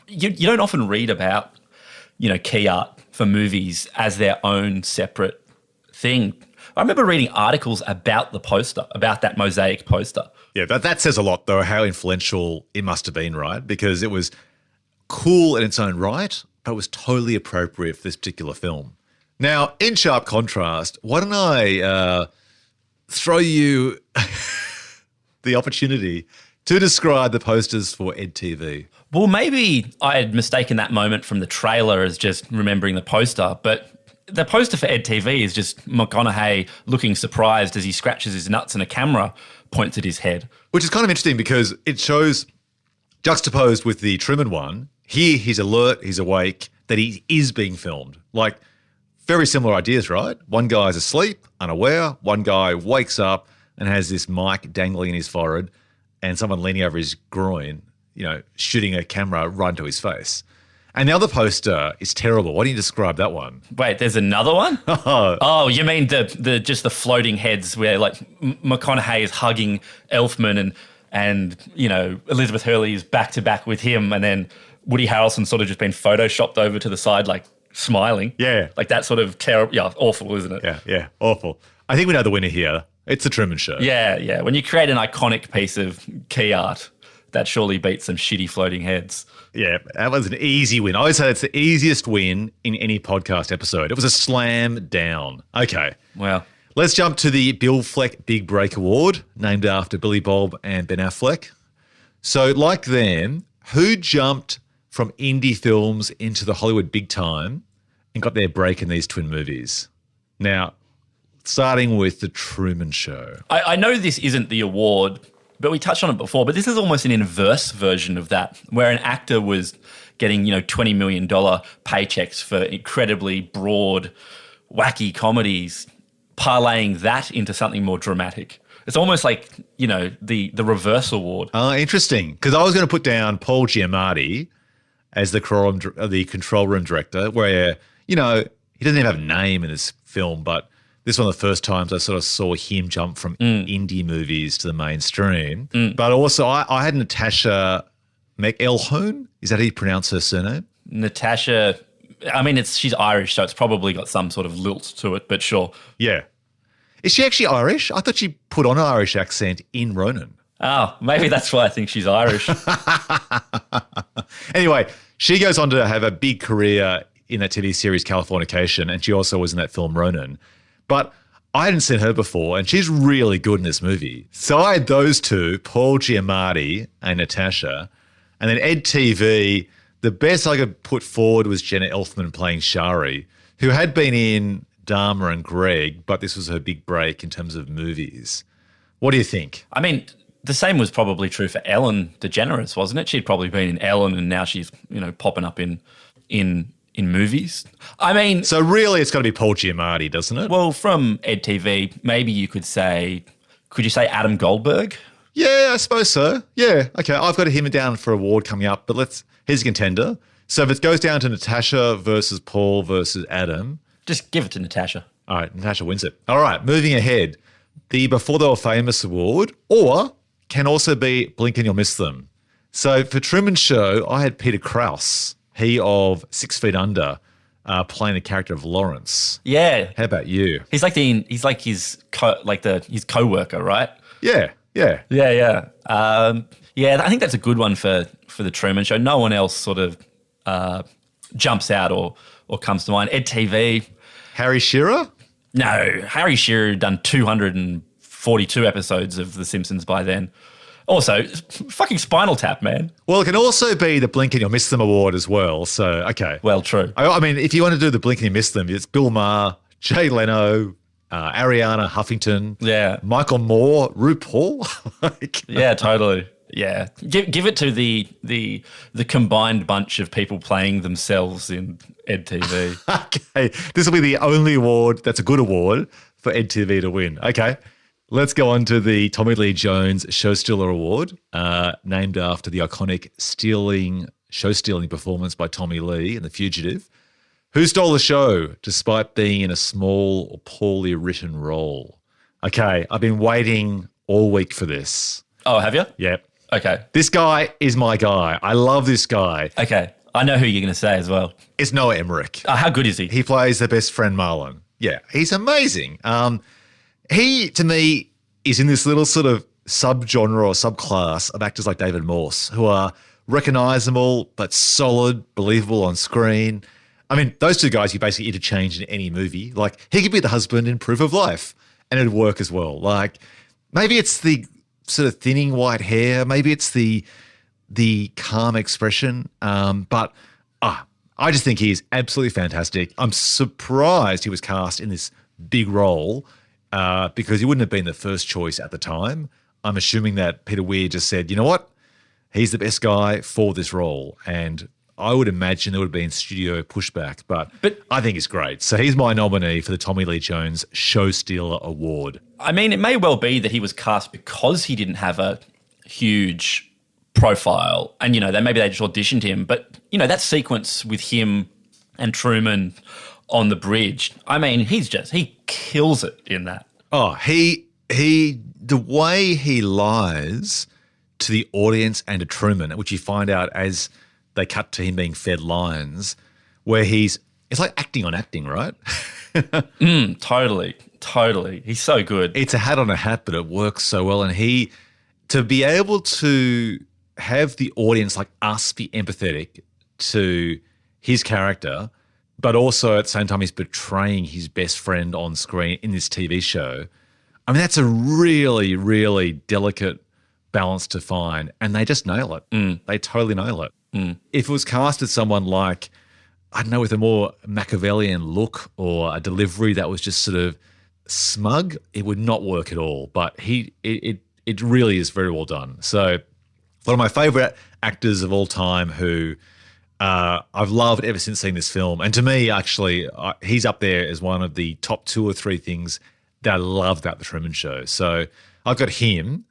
you don't often read about, key art for movies as their own separate thing. I remember reading articles about the poster, about that mosaic poster. Yeah, that says a lot, though, how influential it must have been, right? Because it was cool in its own right, but it was totally appropriate for this particular film. Now, in sharp contrast, why don't I throw you the opportunity to describe the posters for EDtv? Well, maybe I had mistaken that moment from the trailer as just remembering the poster, but the poster for EDtv is just McConaughey looking surprised as he scratches his nuts and a camera points at his head. Which is kind of interesting because it shows, juxtaposed with the Truman one, here he's alert, he's awake, that he is being filmed. Like, very similar ideas, right? One guy's asleep, unaware. One guy wakes up and has this mic dangling in his forehead and someone leaning over his groin, shooting a camera right into his face. And the other poster is terrible. Why don't you describe that one? Wait, there's another one? Oh, you mean the just the floating heads where like McConaughey is hugging Elfman and Elizabeth Hurley is back to back with him, and then Woody Harrelson's sort of just been photoshopped over to the side like smiling. Yeah. Like that sort of terrible, awful, isn't it? Yeah, awful. I think we know the winner here. It's The Truman Show. Yeah. When you create an iconic piece of key art, that surely beats some shitty floating heads. Yeah, that was an easy win. I always say it's the easiest win in any podcast episode. It was a slam down. Okay. Wow. Let's jump to the Bill Fleck Big Break Award, named after Billy Bob and Ben Affleck. So like them, who jumped from indie films into the Hollywood big time and got their break in these twin movies? Now, starting with The Truman Show. I know this isn't the award, but we touched on it before, but this is almost an inverse version of that, where an actor was getting, $20 million paychecks for incredibly broad, wacky comedies, parlaying that into something more dramatic. It's almost like, the reverse award. Interesting. Because I was going to put down Paul Giamatti as the control room director, where, he doesn't even have a name in this film, but this was one of the first times I sort of saw him jump from indie movies to the mainstream. But also I had Natasha McElhone. Is that how you pronounce her surname? Natasha, she's Irish, so it's probably got some sort of lilt to it, but sure. Yeah. Is she actually Irish? I thought she put on an Irish accent in Ronin. Oh, maybe that's why I think she's Irish. Anyway, she goes on to have a big career in that TV series Californication, and she also was in that film Ronin. But I hadn't seen her before, and she's really good in this movie. So I had those two, Paul Giamatti and Natasha. And then EDtv, the best I could put forward was Jenna Elfman playing Shari, who had been in Dharma and Greg, but this was her big break in terms of movies. What do you think? The same was probably true for Ellen DeGeneres, wasn't it? She'd probably been in Ellen, and now she's, popping up in movies. So really it's got to be Paul Giamatti, doesn't it? Well, from EDtv, maybe you could say Adam Goldberg? Yeah, I suppose so. Yeah, okay. I've got him down for award coming up, but here's a contender. So if it goes down to Natasha versus Paul versus Adam. Just give it to Natasha. All right, Natasha wins it. All right, moving ahead. The Before They Were Famous award, or can also be Blink and You'll Miss Them. So for Truman Show, I had Peter Krause, he of 6 Feet Under, playing the character of Lawrence. Yeah. How about you? He's like his co-worker, right? Yeah. Yeah. I think that's a good one for the Truman Show. No one else sort of jumps out or comes to mind. EDtv. Harry Shearer? No, Harry Shearer had done 242 episodes of The Simpsons by then. Also, fucking Spinal Tap, man. Well, it can also be the Blink and You'll Miss Them award as well. So, okay. Well, true. If you want to do the Blink and You Miss Them, it's Bill Maher, Jay Leno, Ariana Huffington, Michael Moore, RuPaul. Yeah, totally. Yeah, give it to the combined bunch of people playing themselves in EDtv. Okay, this will be the only award that's a good award for EDtv to win. Okay, let's go on to the Tommy Lee Jones Show Stealer Award, named after the iconic show stealing performance by Tommy Lee in The Fugitive. Who stole the show despite being in a small or poorly written role? Okay, I've been waiting all week for this. Oh, have you? Yep. Okay. This guy is my guy. I love this guy. Okay. I know who you're going to say as well. It's Noah Emmerich. How good is he? He plays the best friend Marlon. Yeah, he's amazing. He, to me, is in this little sort of subgenre or subclass of actors like David Morse, who are recognisable but solid, believable on screen. I mean, those two guys you basically interchange in any movie. Like, he could be the husband in Proof of Life, and it'd work as well. Like, maybe it's the sort of thinning white hair, maybe it's the calm expression, but I just think he is absolutely fantastic. I'm surprised he was cast in this big role because he wouldn't have been the first choice at the time. I'm assuming that Peter Weir just said, you know what, he's the best guy for this role. And I would imagine there would have been studio pushback, but I think it's great. So he's my nominee for the Tommy Lee Jones Show Stealer Award. I mean, it may well be that he was cast because he didn't have a huge profile and, maybe they just auditioned him. But, that sequence with him and Truman on the bridge, I mean, he kills it in that. Oh, the way he lies to the audience and to Truman, which you find out as they cut to him being fed lines, where it's like acting on acting, right? Totally. He's so good. It's a hat on a hat, but it works so well. And to be able to have the audience like us be empathetic to his character, but also at the same time he's betraying his best friend on screen in this TV show. I mean, that's a really, really delicate balance to find, and they just nail it. They totally nail it. If it was cast as someone like, I don't know, with a more Machiavellian look or a delivery that was just sort of smug, it would not work at all. But it really is very well done. So one of my favourite actors of all time who I've loved ever since seeing this film. And to me, actually, he's up there as one of the top 2 or 3 things that I love about The Truman Show. So I've got him.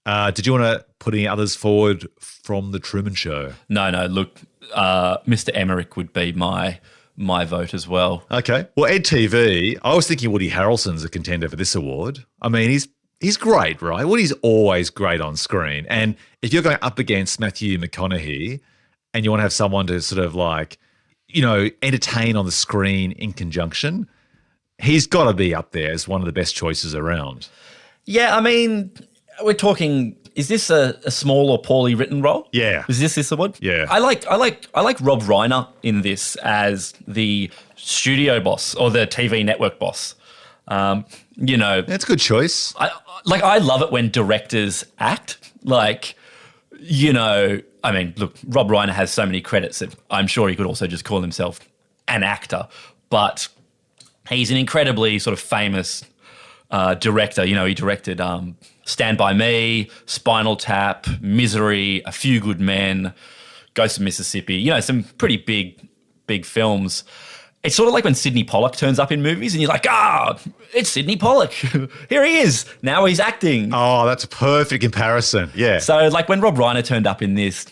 Did you want to put any others forward from The Truman Show? No. Look, Mr. Emmerich would be my vote as well. Okay. Well, EDtv, I was thinking Woody Harrelson's a contender for this award. I mean, he's great, right? Woody's always great on screen. And if you're going up against Matthew McConaughey and you want to have someone to sort of like, entertain on the screen in conjunction, he's got to be up there as one of the best choices around. Yeah, I mean, we're talking, is this a small or poorly written role? Yeah. Is this award? Yeah. I like Rob Reiner in this as the studio boss or the TV network boss. That's a good choice. I love it when directors act. I mean, look, Rob Reiner has so many credits that I'm sure he could also just call himself an actor, but he's an incredibly sort of famous director. He directed Stand By Me, Spinal Tap, Misery, A Few Good Men, Ghost of Mississippi, some pretty big films. It's sort of like when Sidney Pollack turns up in movies and you're like, it's Sidney Pollack. Here he is. Now he's acting. Oh, that's a perfect comparison. Yeah. So like when Rob Reiner turned up in this,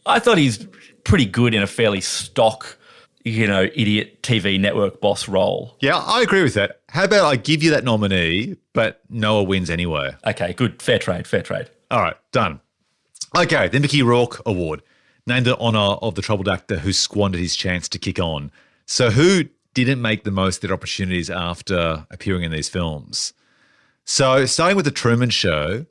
I thought he's pretty good in a fairly stock, idiot TV network boss role. Yeah, I agree with that. How about I give you that nominee, but Noah wins anyway? Okay, good. Fair trade. All right, done. Okay, the Mickey Rourke Award, named in honour of the troubled actor who squandered his chance to kick on. So who didn't make the most of their opportunities after appearing in these films? So starting with The Truman Show,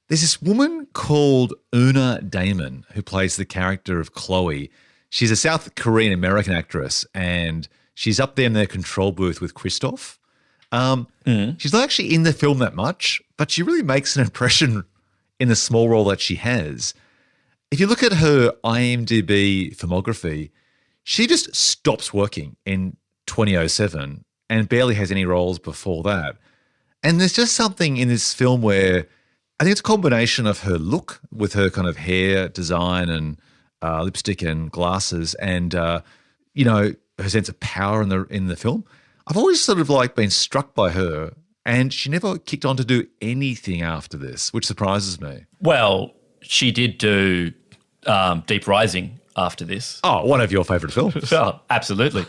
there's this woman called Una Damon who plays the character of Chloe. She's a South Korean American actress, and she's up there in the control booth with Christoph. She's not actually in the film that much, but she really makes an impression in the small role that she has. If you look at her IMDb filmography, she just stops working in 2007 and barely has any roles before that. And there's just something in this film where I think it's a combination of her look with her kind of hair design and lipstick and glasses and, her sense of power in the film. I've always sort of like been struck by her, and she never kicked on to do anything after this, which surprises me. Well, she did do Deep Rising after this. Oh, one of your favourite films. Oh, absolutely.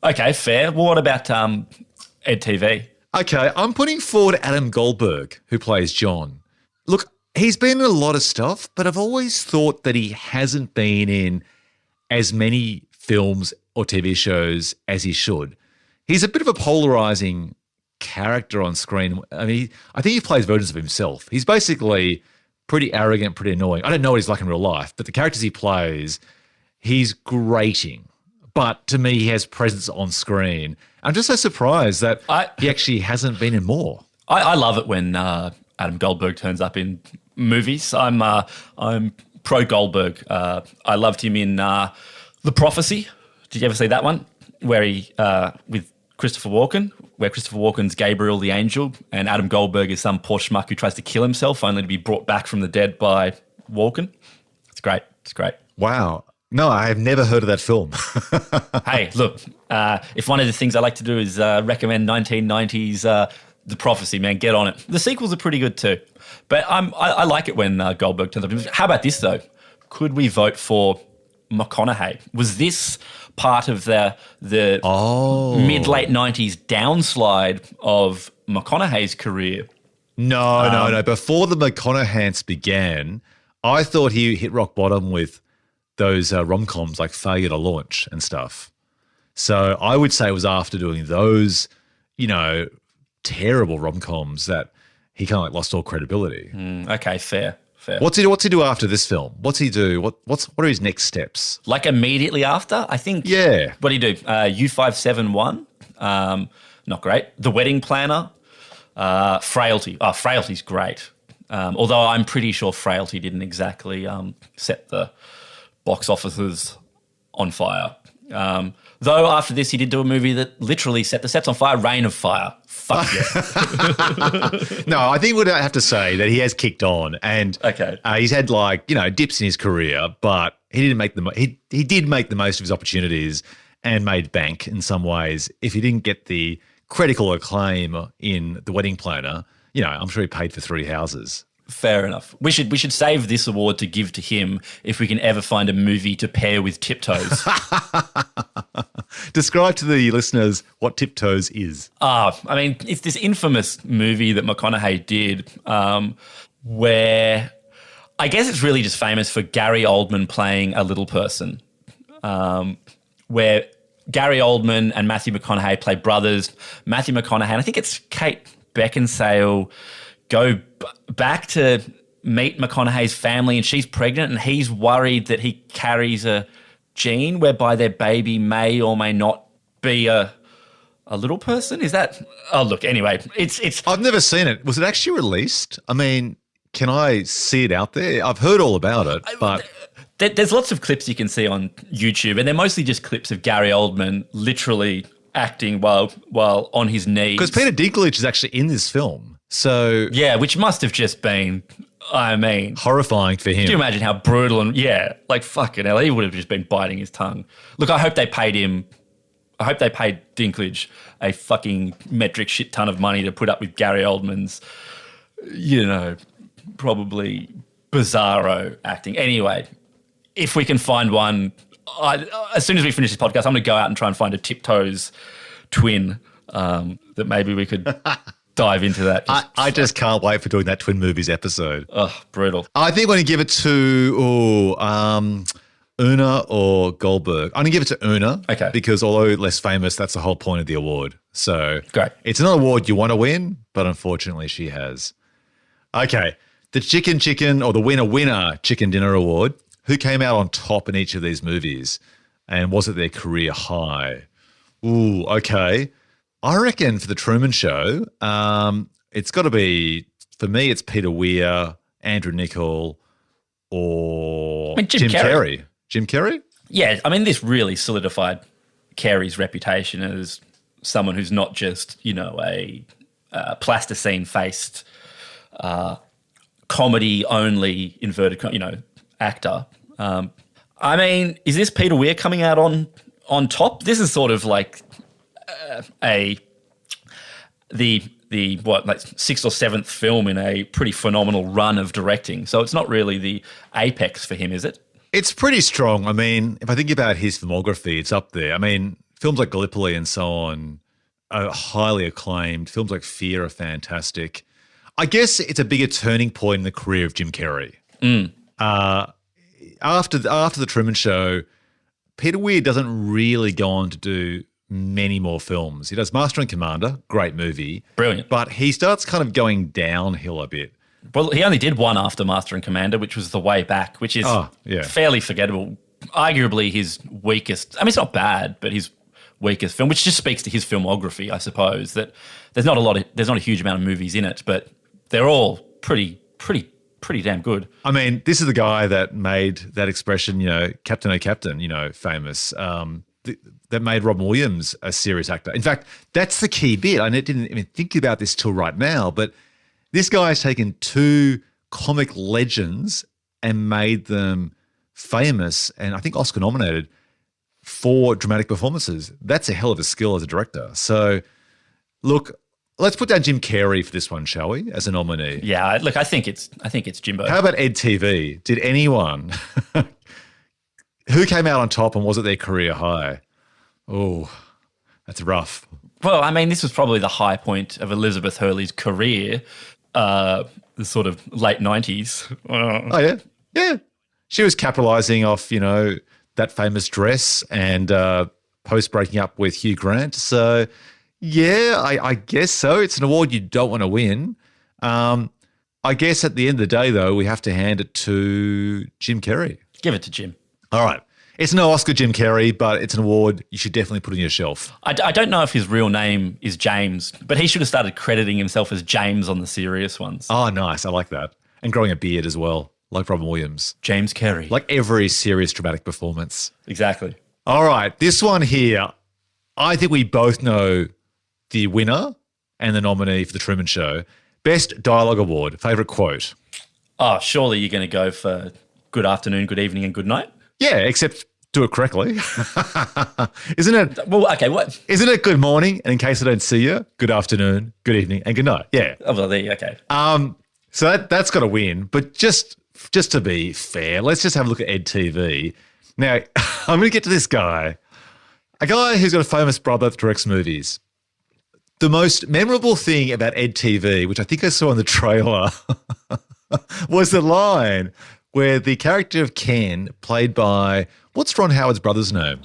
Okay, fair. Well, what about EDtv? Okay, I'm putting forward Adam Goldberg, who plays John. Look, he's been in a lot of stuff, but I've always thought that he hasn't been in as many films or TV shows as he should. He's a bit of a polarizing character on screen. I mean, I think he plays versions of himself. He's basically pretty arrogant, pretty annoying. I don't know what he's like in real life, but the characters he plays, he's grating. But to me, he has presence on screen. I'm just so surprised that he actually hasn't been in more. I love it when Adam Goldberg turns up in movies. I'm pro Goldberg. I loved him in The Prophecy. Did you ever see that one? Where he with Christopher Walken, where Christopher Walken's Gabriel the angel and Adam Goldberg is some poor schmuck who tries to kill himself only to be brought back from the dead by Walken. It's great. It's great. Wow. No, I have never heard of that film. Hey, look, if one of the things I like to do is recommend 1990s The Prophecy, man, get on it. The sequels are pretty good too. But I like it when Goldberg turns up. How about this, though? Could we vote for McConaughey? Was this part of the mid-late 90s downslide of McConaughey's career? No. Before the McConaughey's began, I thought he hit rock bottom with those rom-coms like Failure to Launch and stuff. So I would say it was after doing those, terrible rom-coms that he kind of like lost all credibility. Okay, fair. What's he do after this film? What's he do? What are his next steps? Like immediately after, I think. Yeah. What did he do? U571, not great. The Wedding Planner, Frailty. Oh, Frailty's great. Although I'm pretty sure Frailty didn't exactly set the box offices on fire. Though after this, he did do a movie that literally set the sets on fire, Reign of Fire. Fuck yeah. No, I think we'd have to say that he has kicked on, and he's had dips in his career, but he didn't make he did make the most of his opportunities and made bank in some ways. If he didn't get the critical acclaim in The Wedding Planner, I'm sure he paid for 3 houses. Fair enough. We should save this award to give to him if we can ever find a movie to pair with Tiptoes. Describe to the listeners what Tiptoes is. It's this infamous movie that McConaughey did where I guess it's really just famous for Gary Oldman playing a little person, where Gary Oldman and Matthew McConaughey play brothers. Matthew McConaughey, and I think it's Kate Beckinsale, go back to meet McConaughey's family, and she's pregnant, and he's worried that he carries a gene whereby their baby may or may not be a little person. Is that? Oh, look. Anyway, it's. I've never seen it. Was it actually released? I mean, can I see it out there? I've heard all about it, but there's lots of clips you can see on YouTube, and they're mostly just clips of Gary Oldman literally acting while on his knees. Because Peter Dinklage is actually in this film. So yeah, which must have just been, horrifying for him. Can you imagine how brutal fucking hell, he would have just been biting his tongue. Look, I hope they paid Dinklage a fucking metric shit ton of money to put up with Gary Oldman's, probably bizarro acting. Anyway, if we can find one, as soon as we finish this podcast, I'm going to go out and try and find a Tiptoes twin that maybe we could dive into that. I just can't wait for doing that Twin Movies episode. Oh, brutal. I think I'm going to give it to Una or Goldberg. I'm going to give it to Una. Okay. Because although less famous, that's the whole point of the award. So great. It's not an award you want to win, but unfortunately she has. Okay. The Chicken or the Winner Chicken Dinner Award. Who came out on top in each of these movies? And was it their career high? Ooh, okay. I reckon for the Truman Show, it's got to be, for me, it's Peter Weir, Andrew Niccol, or Jim Carrey. Jim Carrey? Yeah, this really solidified Carrey's reputation as someone who's not just, a plasticine-faced, comedy-only, inverted, actor. Is this Peter Weir coming out on top? This is sort of like the 6th or 7th film in a pretty phenomenal run of directing. So it's not really the apex for him, is it? It's pretty strong. If I think about his filmography, it's up there. Films like Gallipoli and so on are highly acclaimed. Films like Fear are fantastic. I guess it's a bigger turning point in the career of Jim Carrey. After the Truman Show, Peter Weir doesn't really go on to do many more films. He does Master and Commander, great movie. Brilliant. But he starts kind of going downhill a bit. Well, he only did one after Master and Commander, which was The Way Back, which is fairly forgettable. Arguably his weakest. I mean, it's not bad, but his weakest film, which just speaks to his filmography, I suppose. That there's not a huge amount of movies in it, but they're all pretty damn good. I mean, this is the guy that made that expression, Captain O' Captain, famous. That made Robin Williams a serious actor. In fact, that's the key bit. I didn't even think about this till right now, but this guy has taken two comic legends and made them famous and I think Oscar nominated for dramatic performances. That's a hell of a skill as a director. So, look, let's put down Jim Carrey for this one, shall we, as a nominee? Yeah, look, I think it's Jimbo. How about EDtv? Did anyone who came out on top and was it their career high? Oh, that's rough. Well, I mean, this was probably the high point of Elizabeth Hurley's career, the sort of late 90s. Oh, yeah? Yeah. She was capitalising off, that famous dress and post breaking up with Hugh Grant. So, yeah, I guess so. It's an award you don't want to win. I guess at the end of the day, though, we have to hand it to Jim Carrey. Give it to Jim. All right. It's no Oscar Jim Carrey, but it's an award you should definitely put on your shelf. I don't know if his real name is James, but he should have started crediting himself as James on the serious ones. Oh, nice. I like that. And growing a beard as well, like Robin Williams. James Carrey. Like every serious dramatic performance. Exactly. All right. This one here, I think we both know the winner and the nominee for The Truman Show. Best Dialogue Award. Favourite quote? Oh, surely you're going to go for good afternoon, good evening and good night? Yeah, except do it correctly. Isn't it? Well, okay, what? Isn't it good morning? And in case I don't see you, good afternoon, good evening, and good night. Yeah. Oh, well, there you go. Okay. So that's got to win. But just to be fair, let's just have a look at EDtv. Now, I'm going to get to this guy. A guy who's got a famous brother that directs movies. The most memorable thing about EDtv, which I think I saw in the trailer, was the line where the character of Ken, played by, what's Ron Howard's brother's name?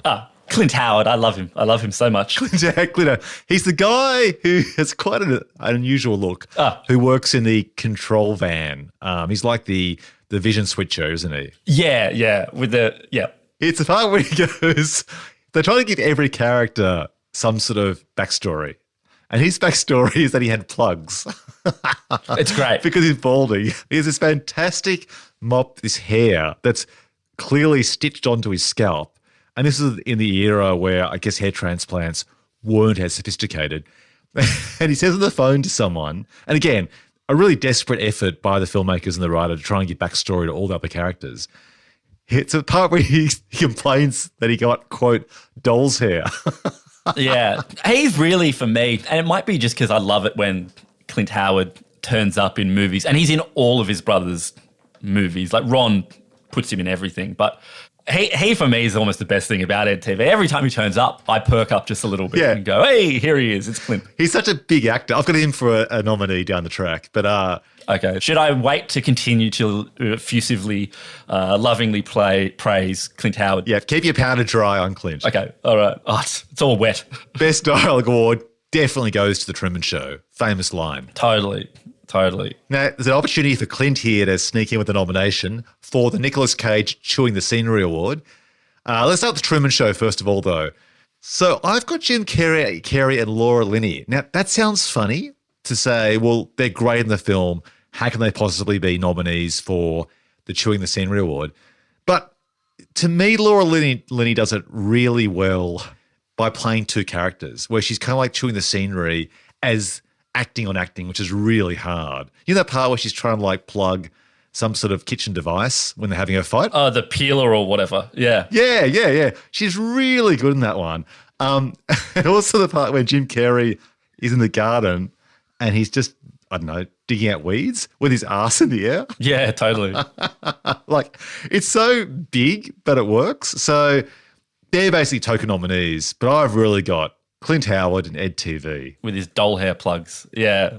Clint Howard. I love him. I love him so much. Clint. He's the guy who has quite an unusual look, who works in the control van. He's like the vision switcher, isn't he? Yeah. It's the part where he goes, they're trying to give every character some sort of backstory. And his backstory is that he had plugs. It's great. Because he's balding. He has this fantastic mop, this hair that's clearly stitched onto his scalp. And this is in the era where I guess hair transplants weren't as sophisticated. And he says on the phone to someone, and again, a really desperate effort by the filmmakers and the writer to try and give backstory to all the other characters. It's a part where he complains that he got, quote, doll's hair. Yeah. He's really, for me, and it might be just because I love it when Clint Howard turns up in movies, and he's in all of his brother's movies. Like Ron puts him in everything, but he for me is almost the best thing about EDtv. Every time he turns up, I perk up just a little bit and go, hey, here he is. It's Clint. He's such a big actor. I've got him for a nominee down the track, but okay. Should I wait to continue to effusively, lovingly praise Clint Howard? Yeah, keep your powder dry on Clint. Okay, all right. Oh, it's all wet. Best Dialogue Award definitely goes to The Truman Show. Famous line. Totally. Now, there's an opportunity for Clint here to sneak in with a nomination for the Nicolas Cage Chewing the Scenery Award. Let's start with The Truman Show first of all, though. So I've got Jim Carrey and Laura Linney. Now, that sounds funny to say, well, they're great in the film. How can they possibly be nominees for the Chewing the Scenery Award? But to me, Laura Linney does it really well by playing two characters, where she's kind of like chewing the scenery as acting on acting, which is really hard. You know that part where she's trying to like plug some sort of kitchen device when they're having a fight? Oh, the peeler or whatever. Yeah. Yeah. She's really good in that one. And also the part where Jim Carrey is in the garden and he's just, I don't know, digging out weeds with his ass in the air. Yeah, totally. Like, it's so big, but it works. So they're basically token nominees, but I've really got Clint Howard and EDtv. With his doll hair plugs. Yeah.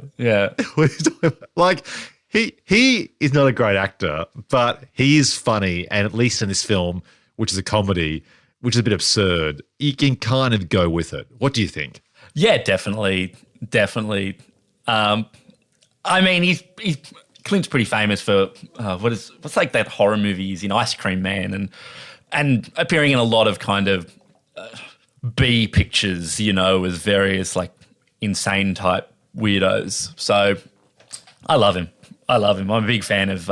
Like, he is not a great actor, but he is funny, and at least in this film, which is a comedy, which is a bit absurd, you can kind of go with it. What do you think? Yeah, definitely. I mean, he's Clint's pretty famous for what's like that horror movie he's in, Ice Cream Man, and appearing in a lot of kind of B pictures, as various like insane type weirdos. So I love him. I'm a big fan of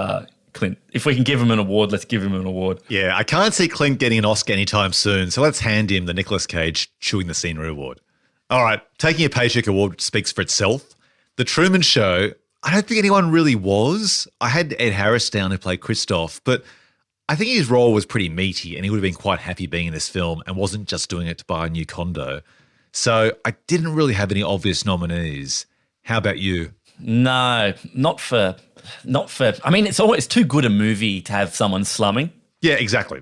Clint. If we can give him an award, let's give him an award. Yeah, I can't see Clint getting an Oscar anytime soon, so let's hand him the Nicolas Cage chewing the scenery award. All right, taking a paycheck award speaks for itself. The Truman Show, I don't think anyone really was. I had Ed Harris down who played Christoph, but I think his role was pretty meaty and he would have been quite happy being in this film and wasn't just doing it to buy a new condo. So I didn't really have any obvious nominees. How about you? No, not for. I mean, it's too good a movie to have someone slumming. Yeah, exactly.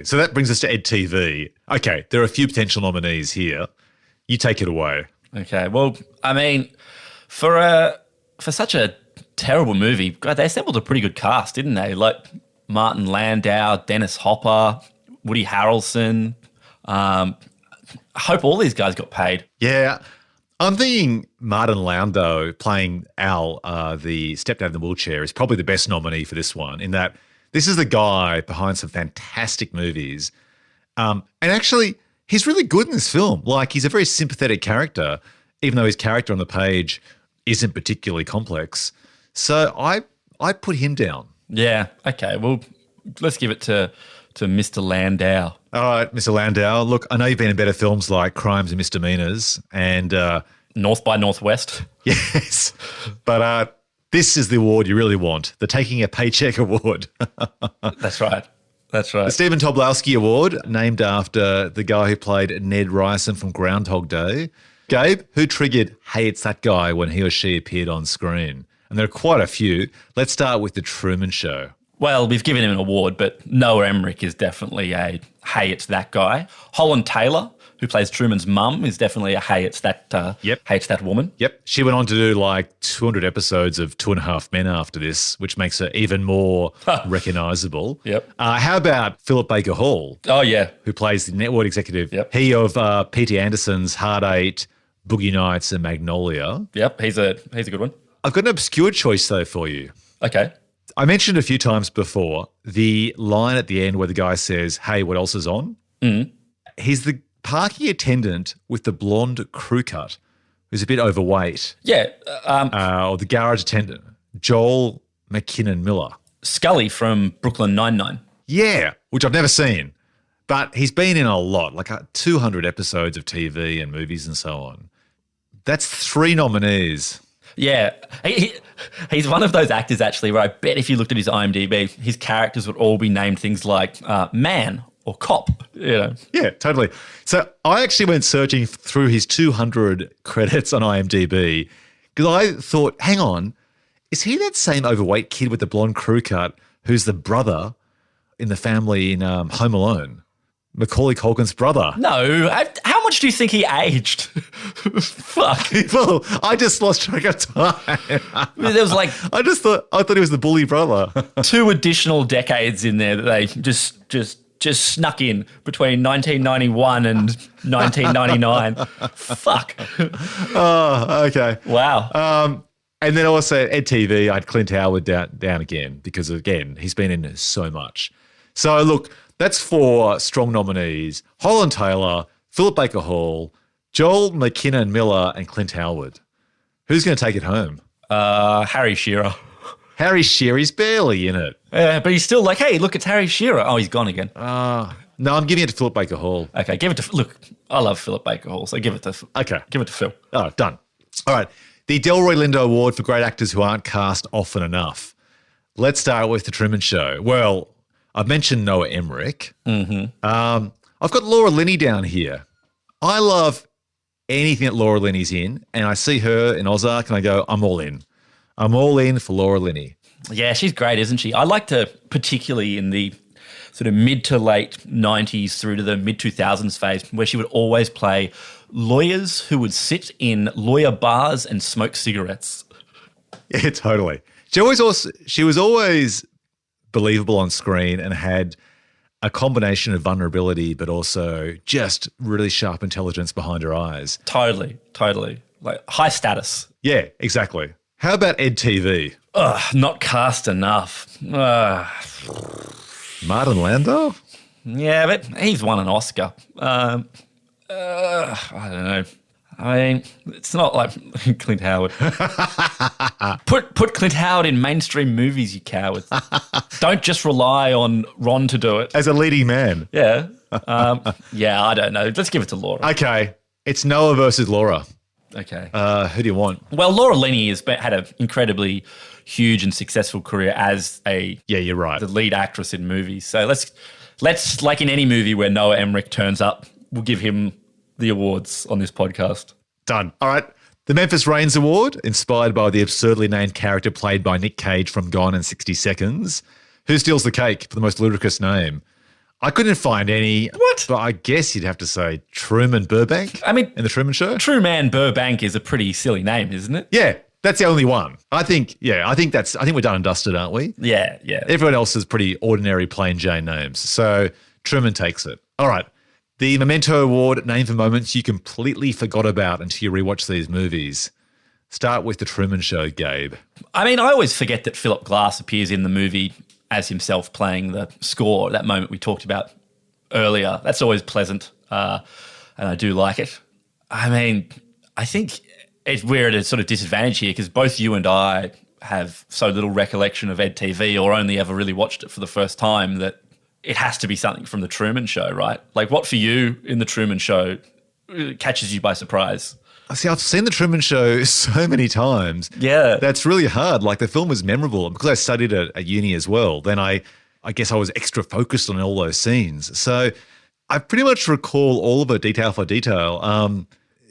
So that brings us to EDtv. Okay, there are a few potential nominees here. You take it away. Okay, well, I mean, for such a terrible movie, God, they assembled a pretty good cast, didn't they? Like Martin Landau, Dennis Hopper, Woody Harrelson. I hope all these guys got paid. Yeah. I'm thinking Martin Landau playing Al, the stepdad in the wheelchair, is probably the best nominee for this one, in that this is the guy behind some fantastic movies. And actually, he's really good in this film. Like, he's a very sympathetic character, even though his character on the page isn't particularly complex. So I put him down. Yeah, okay. Well, let's give it to Mr. Landau. All right, Mr. Landau. Look, I know you've been in better films like Crimes and Misdemeanors and North by Northwest. Yes, but this is the award you really want, the Taking a Paycheck Award. That's right. The Stephen Tobolowsky Award, named after the guy who played Ned Ryerson from Groundhog Day. Gabe, who triggered Hey, It's That Guy when he or she appeared on screen? And there are quite a few. Let's start with The Truman Show. Well, we've given him an award, but Noah Emmerich is definitely a Hey, It's That Guy. Holland Taylor, who plays Truman's mum, is definitely a Hey, It's That Hey, It's That woman. Yep. She went on to do like 200 episodes of 2.5 Men after this, which makes her even more recognisable. Yep. How about Philip Baker Hall? Oh, yeah. Who plays the network executive. Yep. He of P.T. Anderson's Hard Eight, Boogie Nights and Magnolia. Yep, he's a good one. I've got an obscure choice, though, for you. Okay. I mentioned a few times before the line at the end where the guy says, hey, what else is on? Mm. He's the parking attendant with the blonde crew cut who's a bit overweight. Yeah. Or the garage attendant, Joel McKinnon Miller. Scully from Brooklyn Nine-Nine. Yeah, which I've never seen. But he's been in a lot, like 200 episodes of TV and movies and so on. That's 3 nominees. Yeah, he's one of those actors, actually, where I bet if you looked at his IMDb, his characters would all be named things like man or cop, Yeah, totally. So I actually went searching through his 200 credits on IMDb because I thought, hang on, is he that same overweight kid with the blonde crew cut who's the brother in the family in Home Alone? Macaulay Culkin's brother. No. How much do you think he aged? Fuck. Well, I just lost track of time. There was like I thought he was the bully brother. 2 additional decades in there that they just snuck in between 1991 and 1999. Fuck. Oh, okay. Wow. And then also EDtv, I had Clint Howard down again because, again, he's been in so much. So, look, that's 4 strong nominees: Holland Taylor, Philip Baker Hall, Joel McKinnon Miller, and Clint Howard. Who's going to take it home? Harry Shearer. Harry Shearer's barely in it. Yeah, but he's still like, hey, look, it's Harry Shearer. Oh, he's gone again. No, I'm giving it to Philip Baker Hall. Okay, give it to, look, I love Philip Baker Hall, so give it to Phil. Oh, done. All right. The Delroy Lindo Award for great actors who aren't cast often enough. Let's start with The Truman Show. Well, I've mentioned Noah Emmerich. Mm-hmm. I've got Laura Linney down here. I love anything that Laura Linney's in, and I see her in Ozark, and I go, I'm all in. I'm all in for Laura Linney. Yeah, she's great, isn't she? I liked her particularly in the sort of mid to late 90s through to the mid-2000s phase, where she would always play lawyers who would sit in lawyer bars and smoke cigarettes. Yeah, totally. She was always believable on screen and had a combination of vulnerability, but also just really sharp intelligence behind her eyes. Totally. Like high status. Yeah, exactly. How about EDtv? Ugh, not cast enough. Martin Landau? Yeah, but he's won an Oscar. I don't know. I mean, it's not like Clint Howard. Put Clint Howard in mainstream movies, you cowards. Don't just rely on Ron to do it. As a leading man. Yeah. Yeah, I don't know. Let's give it to Laura. Okay. It's Noah versus Laura. Okay. Who do you want? Well, Laura Linney has had an incredibly huge and successful career as you're right. the lead actress in movies. So let's like in any movie where Noah Emmerich turns up, we'll give him the awards on this podcast. Done. All right. The Memphis Reigns Award, inspired by the absurdly named character played by Nick Cage from Gone in 60 Seconds. Who steals the cake for the most ludicrous name? I couldn't find any. What? But I guess you'd have to say Truman Burbank. I mean, in The Truman Show? Truman Burbank is a pretty silly name, isn't it? Yeah, that's the only one. I think we're done and dusted, aren't we? Yeah. Everyone else is pretty ordinary, plain Jane names. So Truman takes it. All right. The Memento Award, named for moments you completely forgot about until you rewatch these movies. Start with The Truman Show, Gabe. I mean, I always forget that Philip Glass appears in the movie as himself playing the score, that moment we talked about earlier. That's always pleasant, and I do like it. I mean, I think we're at a sort of disadvantage here because both you and I have so little recollection of EDtv or only ever really watched it for the first time that it has to be something from The Truman Show, right? Like what for you in The Truman Show catches you by surprise? See, I've seen The Truman Show so many times. Yeah. That's really hard. Like the film was memorable. And because I studied it at uni as well, then I guess I was extra focused on all those scenes. So I pretty much recall all of it detail for detail.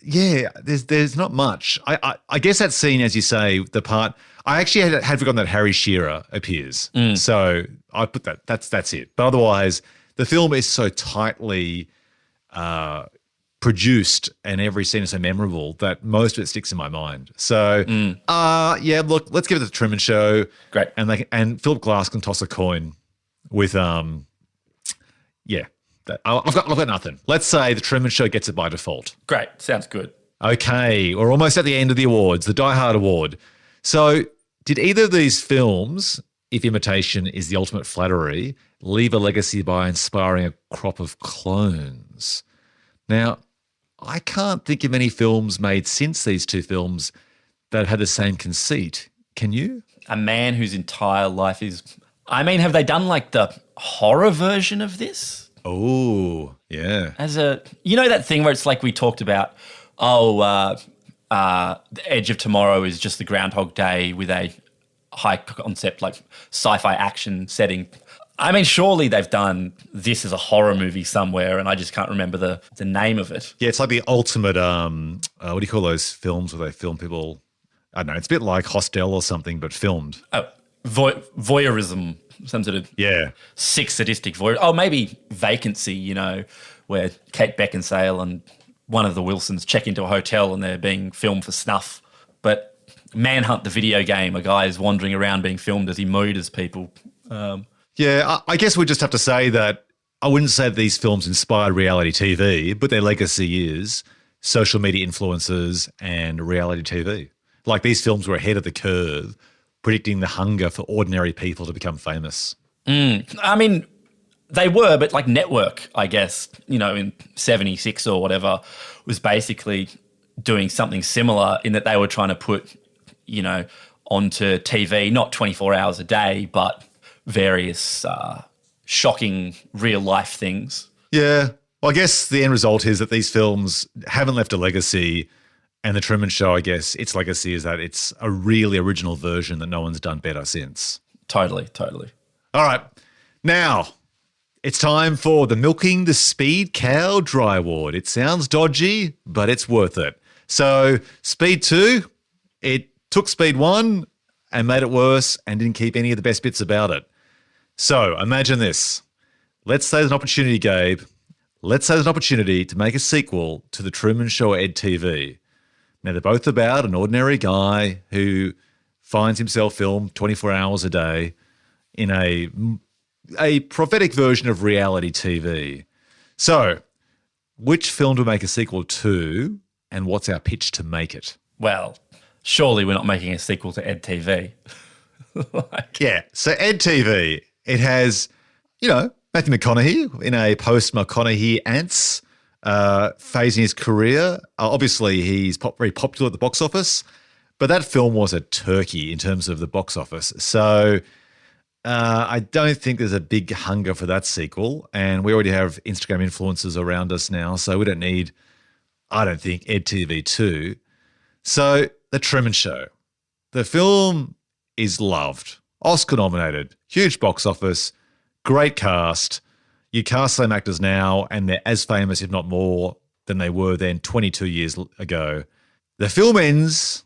There's not much. I guess that scene, as you say, the part I actually had forgotten that Harry Shearer appears. So I put that. That's it. But otherwise, the film is so tightly produced and every scene is so memorable that most of it sticks in my mind. So look, let's give it the Truman Show. Great. And Philip Glass can toss a coin with I've got nothing. Let's say the Truman Show gets it by default. Great. Sounds good. Okay, we're almost at the end of the awards, the Die Hard Award. So did either of these films, if imitation is the ultimate flattery, leave a legacy by inspiring a crop of clones? Now, I can't think of any films made since these two films that have had the same conceit. Can you? A man whose entire life is... I mean, have they done like the horror version of this? Oh, yeah. You know that thing where it's like we talked about, The Edge of Tomorrow is just the Groundhog Day with a high concept like sci-fi action setting. I mean, surely they've done this as a horror movie somewhere, and I just can't remember the name of it. Yeah, it's like the ultimate, what do you call those films where they film people? I don't know, it's a bit like Hostel or something, but filmed. Oh, voyeurism, some sort of sick, sadistic voyeur. Oh, maybe Vacancy, where Kate Beckinsale and one of the Wilsons check into a hotel and they're being filmed for snuff. But Manhunt, the video game, a guy is wandering around being filmed as he murders people. I guess we just have to say that I wouldn't say that these films inspired reality TV, but their legacy is social media influencers and reality TV. Like these films were ahead of the curve, predicting the hunger for ordinary people to become famous. I mean, they were, but like Network, I guess, in 76 or whatever, was basically doing something similar in that they were trying to put, onto TV, not 24 hours a day, but various shocking real-life things. Yeah. Well, I guess the end result is that these films haven't left a legacy, and The Truman Show, I guess, its legacy is that it's a really original version that no one's done better since. Totally. All right. Now, it's time for the Milking the Speed Cow Dry Award. It sounds dodgy, but it's worth it. So, Speed 2, it took Speed 1 and made it worse and didn't keep any of the best bits about it. So imagine this. Let's say there's an opportunity, Gabe. Let's say there's an opportunity to make a sequel to The Truman Show EDtv. Now, they're both about an ordinary guy who finds himself filmed 24 hours a day in a a prophetic version of reality TV. So, which film to make a sequel to, and what's our pitch to make it? Well, surely we're not making a sequel to EDtv. Yeah, so EDtv, it has, Matthew McConaughey in a post-McConaughey ants phase in his career. Obviously, he's very popular at the box office, but that film was a turkey in terms of the box office. So I don't think there's a big hunger for that sequel, and we already have Instagram influencers around us now, so we don't need, I don't think, EDtv 2. So The Truman Show. The film is loved, Oscar-nominated, huge box office, great cast. You cast same actors now, and they're as famous, if not more, than they were then 22 years ago. The film ends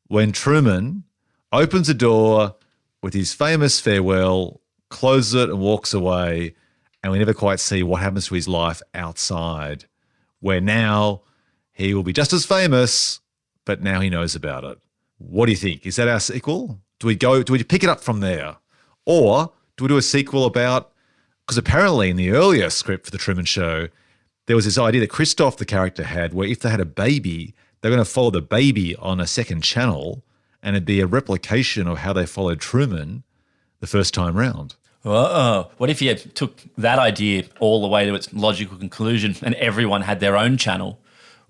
when Truman opens a door with his famous farewell, closes it and walks away, and we never quite see what happens to his life outside, where now he will be just as famous, but now he knows about it. What do you think? Is that our sequel? Do we pick it up from there? Or do we do a sequel about, because apparently in the earlier script for The Truman Show, there was this idea that Christoph, the character, had where if they had a baby, they're going to follow the baby on a second channel, and it'd be a replication of how they followed Truman the first time round. Oh, what if you took that idea all the way to its logical conclusion and everyone had their own channel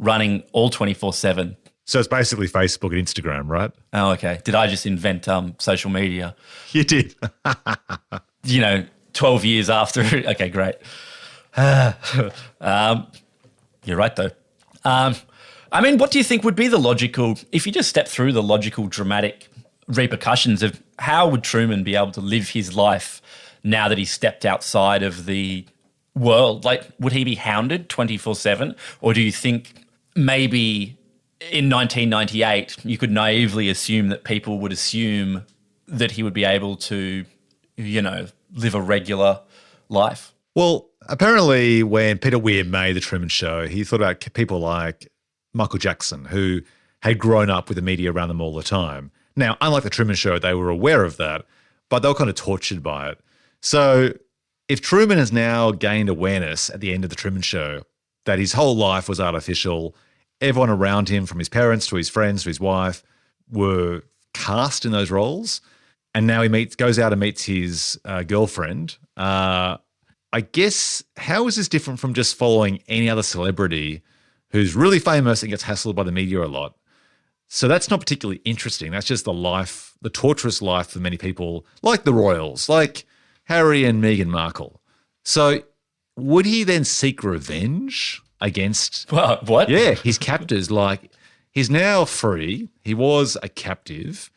running all 24/7? So it's basically Facebook and Instagram, right? Oh, okay. Did I just invent social media? You did. 12 years after. Okay, great. You're right, though. What do you think would be the logical, if you just step through the logical, dramatic repercussions of how would Truman be able to live his life now that he's stepped outside of the world? Like, would he be hounded 24/7? Or do you think maybe in 1998 you could naively assume that people would assume that he would be able to, live a regular life? Well, apparently when Peter Weir made The Truman Show, he thought about people like Michael Jackson, who had grown up with the media around them all the time. Now, unlike The Truman Show, they were aware of that, but they were kind of tortured by it. So if Truman has now gained awareness at the end of The Truman Show that his whole life was artificial, everyone around him, from his parents to his friends to his wife, were cast in those roles, and now he goes out and meets his girlfriend. I guess, how is this different from just following any other celebrity who's really famous and gets hassled by the media a lot? So that's not particularly interesting. That's just the torturous life for many people, like the royals, like Harry and Meghan Markle. So would he then seek revenge against... What? Yeah, his captors. Like, he's now free. He was a captive.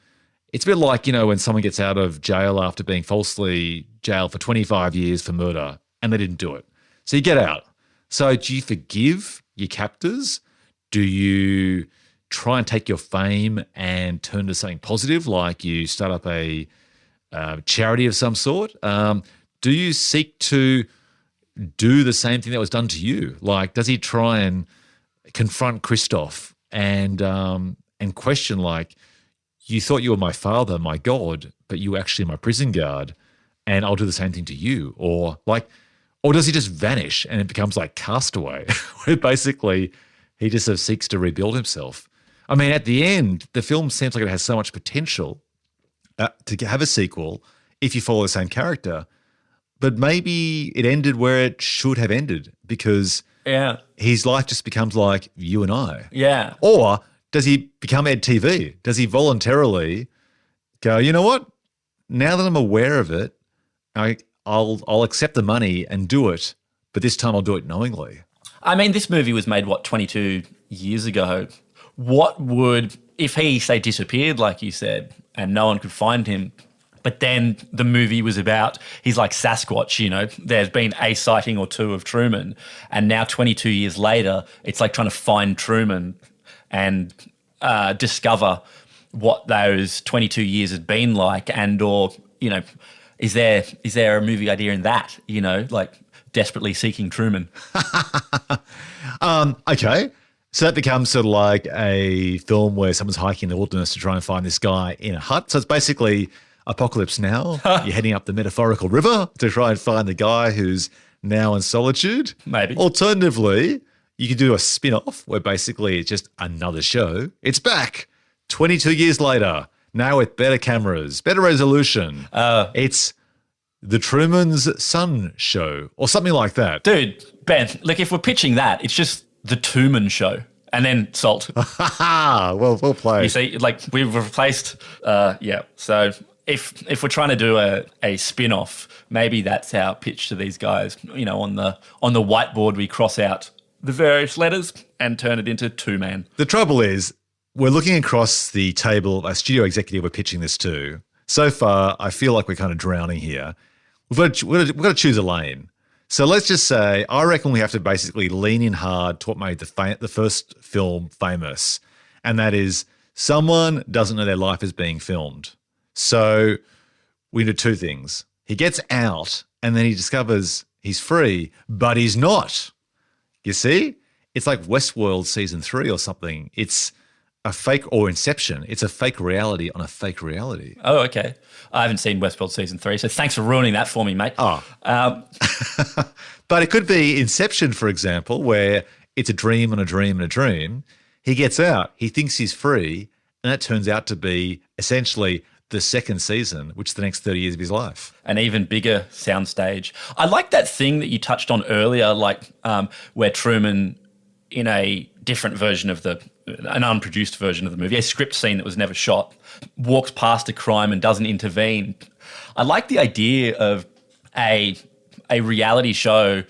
It's a bit like, when someone gets out of jail after being falsely jailed for 25 years for murder and they didn't do it. So you get out. So do you forgive your captors? Do you try and take your fame and turn to something positive, like you start up a charity of some sort? Do you seek to do the same thing that was done to you? Like, does he try and confront Christoph and question, like, you thought you were my father, my God, but you were actually my prison guard, and I'll do the same thing to you? Or does he just vanish and it becomes like Castaway, where basically he just sort of seeks to rebuild himself? I mean, at the end, the film seems like it has so much potential to have a sequel if you follow the same character, but maybe it ended where it should have ended, because his life just becomes like you and I. Yeah. Or does he become EDtv? Does he voluntarily go, you know what? Now that I'm aware of it, I'll accept the money and do it, but this time I'll do it knowingly. I mean, this movie was made, 22 years ago. What would, if he, say, disappeared, like you said, and no one could find him, but then the movie was about, he's like Sasquatch, there's been a sighting or two of Truman, and now 22 years later, it's like trying to find Truman and discover what those 22 years had been like, or is there a movie idea in that, like desperately seeking Truman? Okay. So that becomes sort of like a film where someone's hiking in the wilderness to try and find this guy in a hut. So it's basically Apocalypse Now. You're heading up the metaphorical river to try and find the guy who's now in solitude. Maybe. Alternatively, you could do a spin-off where basically it's just another show. It's back 22 years later, now with better cameras, better resolution. It's The Truman's Son Show or something like that. Dude, Ben, look, if we're pitching that, it's just The Truman Show and then salt. Well played. You see, like we've replaced, So if we're trying to do a spin-off, maybe that's our pitch to these guys. You know, on the whiteboard we cross out the various letters and turn it into two-man. The trouble is, we're looking across the table, a studio executive we're pitching this to. So far, I feel like we're kind of drowning here. We've got to choose a lane. So let's just say, I reckon we have to basically lean in hard to what made the first film famous, and that is someone doesn't know their life is being filmed. So we do two things. He gets out, and then he discovers he's free, but he's not. You see? It's like Westworld Season 3 or something. It's a fake, or Inception. It's a fake reality on a fake reality. Oh, okay. I haven't seen Westworld Season 3, so thanks for ruining that for me, mate. Oh. But it could be Inception, for example, where it's a dream and a dream and a dream. He gets out, he thinks he's free, and that turns out to be essentially the second season, which is the next 30 years of his life. An even bigger soundstage. I like that thing that you touched on earlier, like where Truman, in a different version of an unproduced version of the movie, a script scene that was never shot, walks past a crime and doesn't intervene. I like the idea of a reality show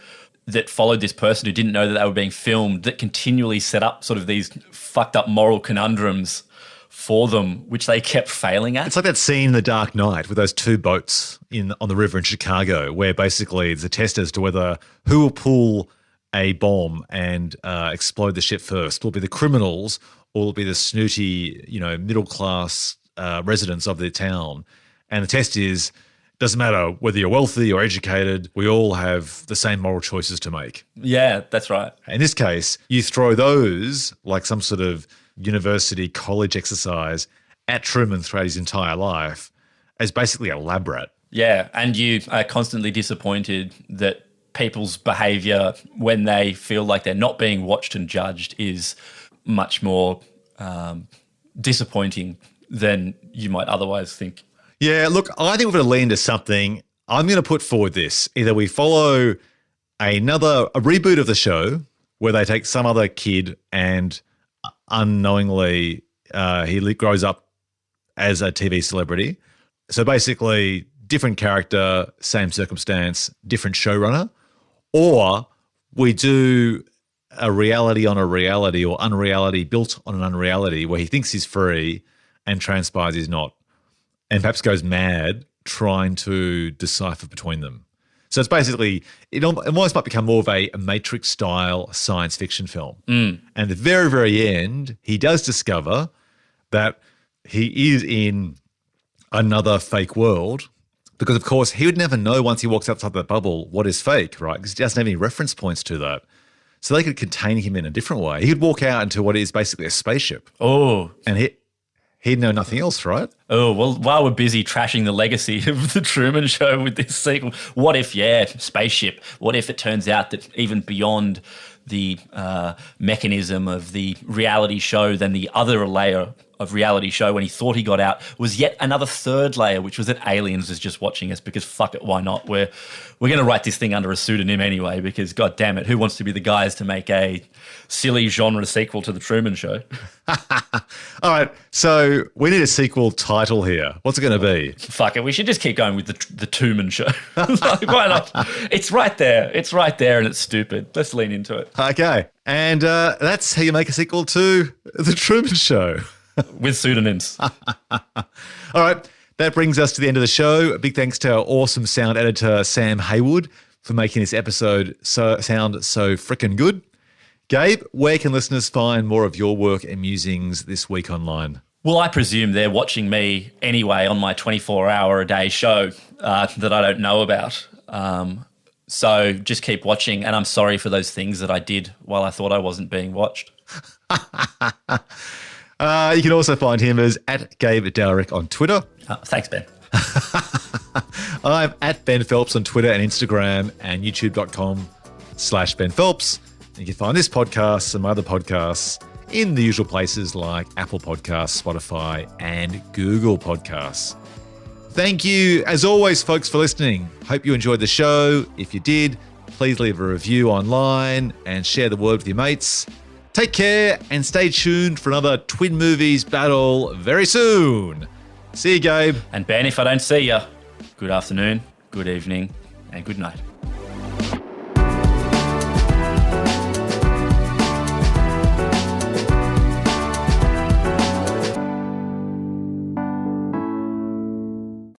that followed this person who didn't know that they were being filmed, that continually set up sort of these fucked up moral conundrums for them, which they kept failing at. It's like that scene in The Dark Knight with those two boats on the river in Chicago, where basically it's a test as to who will pull a bomb and explode the ship first. Will it be the criminals, or will it be the snooty, middle-class residents of the town? And the test is, doesn't matter whether you're wealthy or educated, we all have the same moral choices to make. Yeah, that's right. In this case, you throw those like some sort of university, college exercise at Truman throughout his entire life as basically a lab rat. Yeah, and you are constantly disappointed that people's behaviour when they feel like they're not being watched and judged is much more disappointing than you might otherwise think. Yeah, look, I think we're going to lean to something. I'm going to put forward this. Either we follow a reboot of the show where they take some other kid and unknowingly he grows up as a TV celebrity. So basically different character, same circumstance, different showrunner. Or we do a reality on a reality, or unreality built on an unreality, where he thinks he's free and transpires he's not, and perhaps goes mad trying to decipher between them. So it's basically, it almost might become more of a Matrix-style science fiction film. And at the very, very end, he does discover that he is in another fake world, because, of course, he would never know once he walks outside that bubble what is fake, right? Because he doesn't have any reference points to that. So they could contain him in a different way. He could walk out into what is basically a spaceship. Oh. And he'd know nothing else, right? Oh, well, while we're busy trashing the legacy of The Truman Show with this sequel, what if, spaceship, what if it turns out that even beyond the mechanism of the reality show, then the other layer of reality show when he thought he got out was yet another third layer, which was that aliens was just watching us because fuck it, why not? We're going to write this thing under a pseudonym anyway because, god damn it, who wants to be the guys to make a silly genre sequel to The Truman Show? All right, so we need a sequel title here. What's it going to be? Fuck it, we should just keep going with the Truman Show. Like, why not? It's right there. It's right there and it's stupid. Let's lean into it. Okay, and that's how you make a sequel to The Truman Show. With pseudonyms. All right, that brings us to the end of the show. A big thanks to our awesome sound editor, Sam Haywood, for making this episode sound so frickin' good. Gabe, where can listeners find more of your work and musings this week online? Well, I presume they're watching me anyway on my 24-hour-a-day show that I don't know about. So just keep watching, and I'm sorry for those things that I did while I thought I wasn't being watched. You can also find him as @Gabe Dowrick on Twitter. Thanks, Ben. I'm at Ben Phelps on Twitter and Instagram and youtube.com/Ben Phelps. You can find this podcast and my other podcasts in the usual places like Apple Podcasts, Spotify, and Google Podcasts. Thank you, as always, folks, for listening. Hope you enjoyed the show. If you did, please leave a review online and share the word with your mates. Take care and stay tuned for another Twin Movies battle very soon. See you, Gabe. And Ben, if I don't see you, good afternoon, good evening, and good night.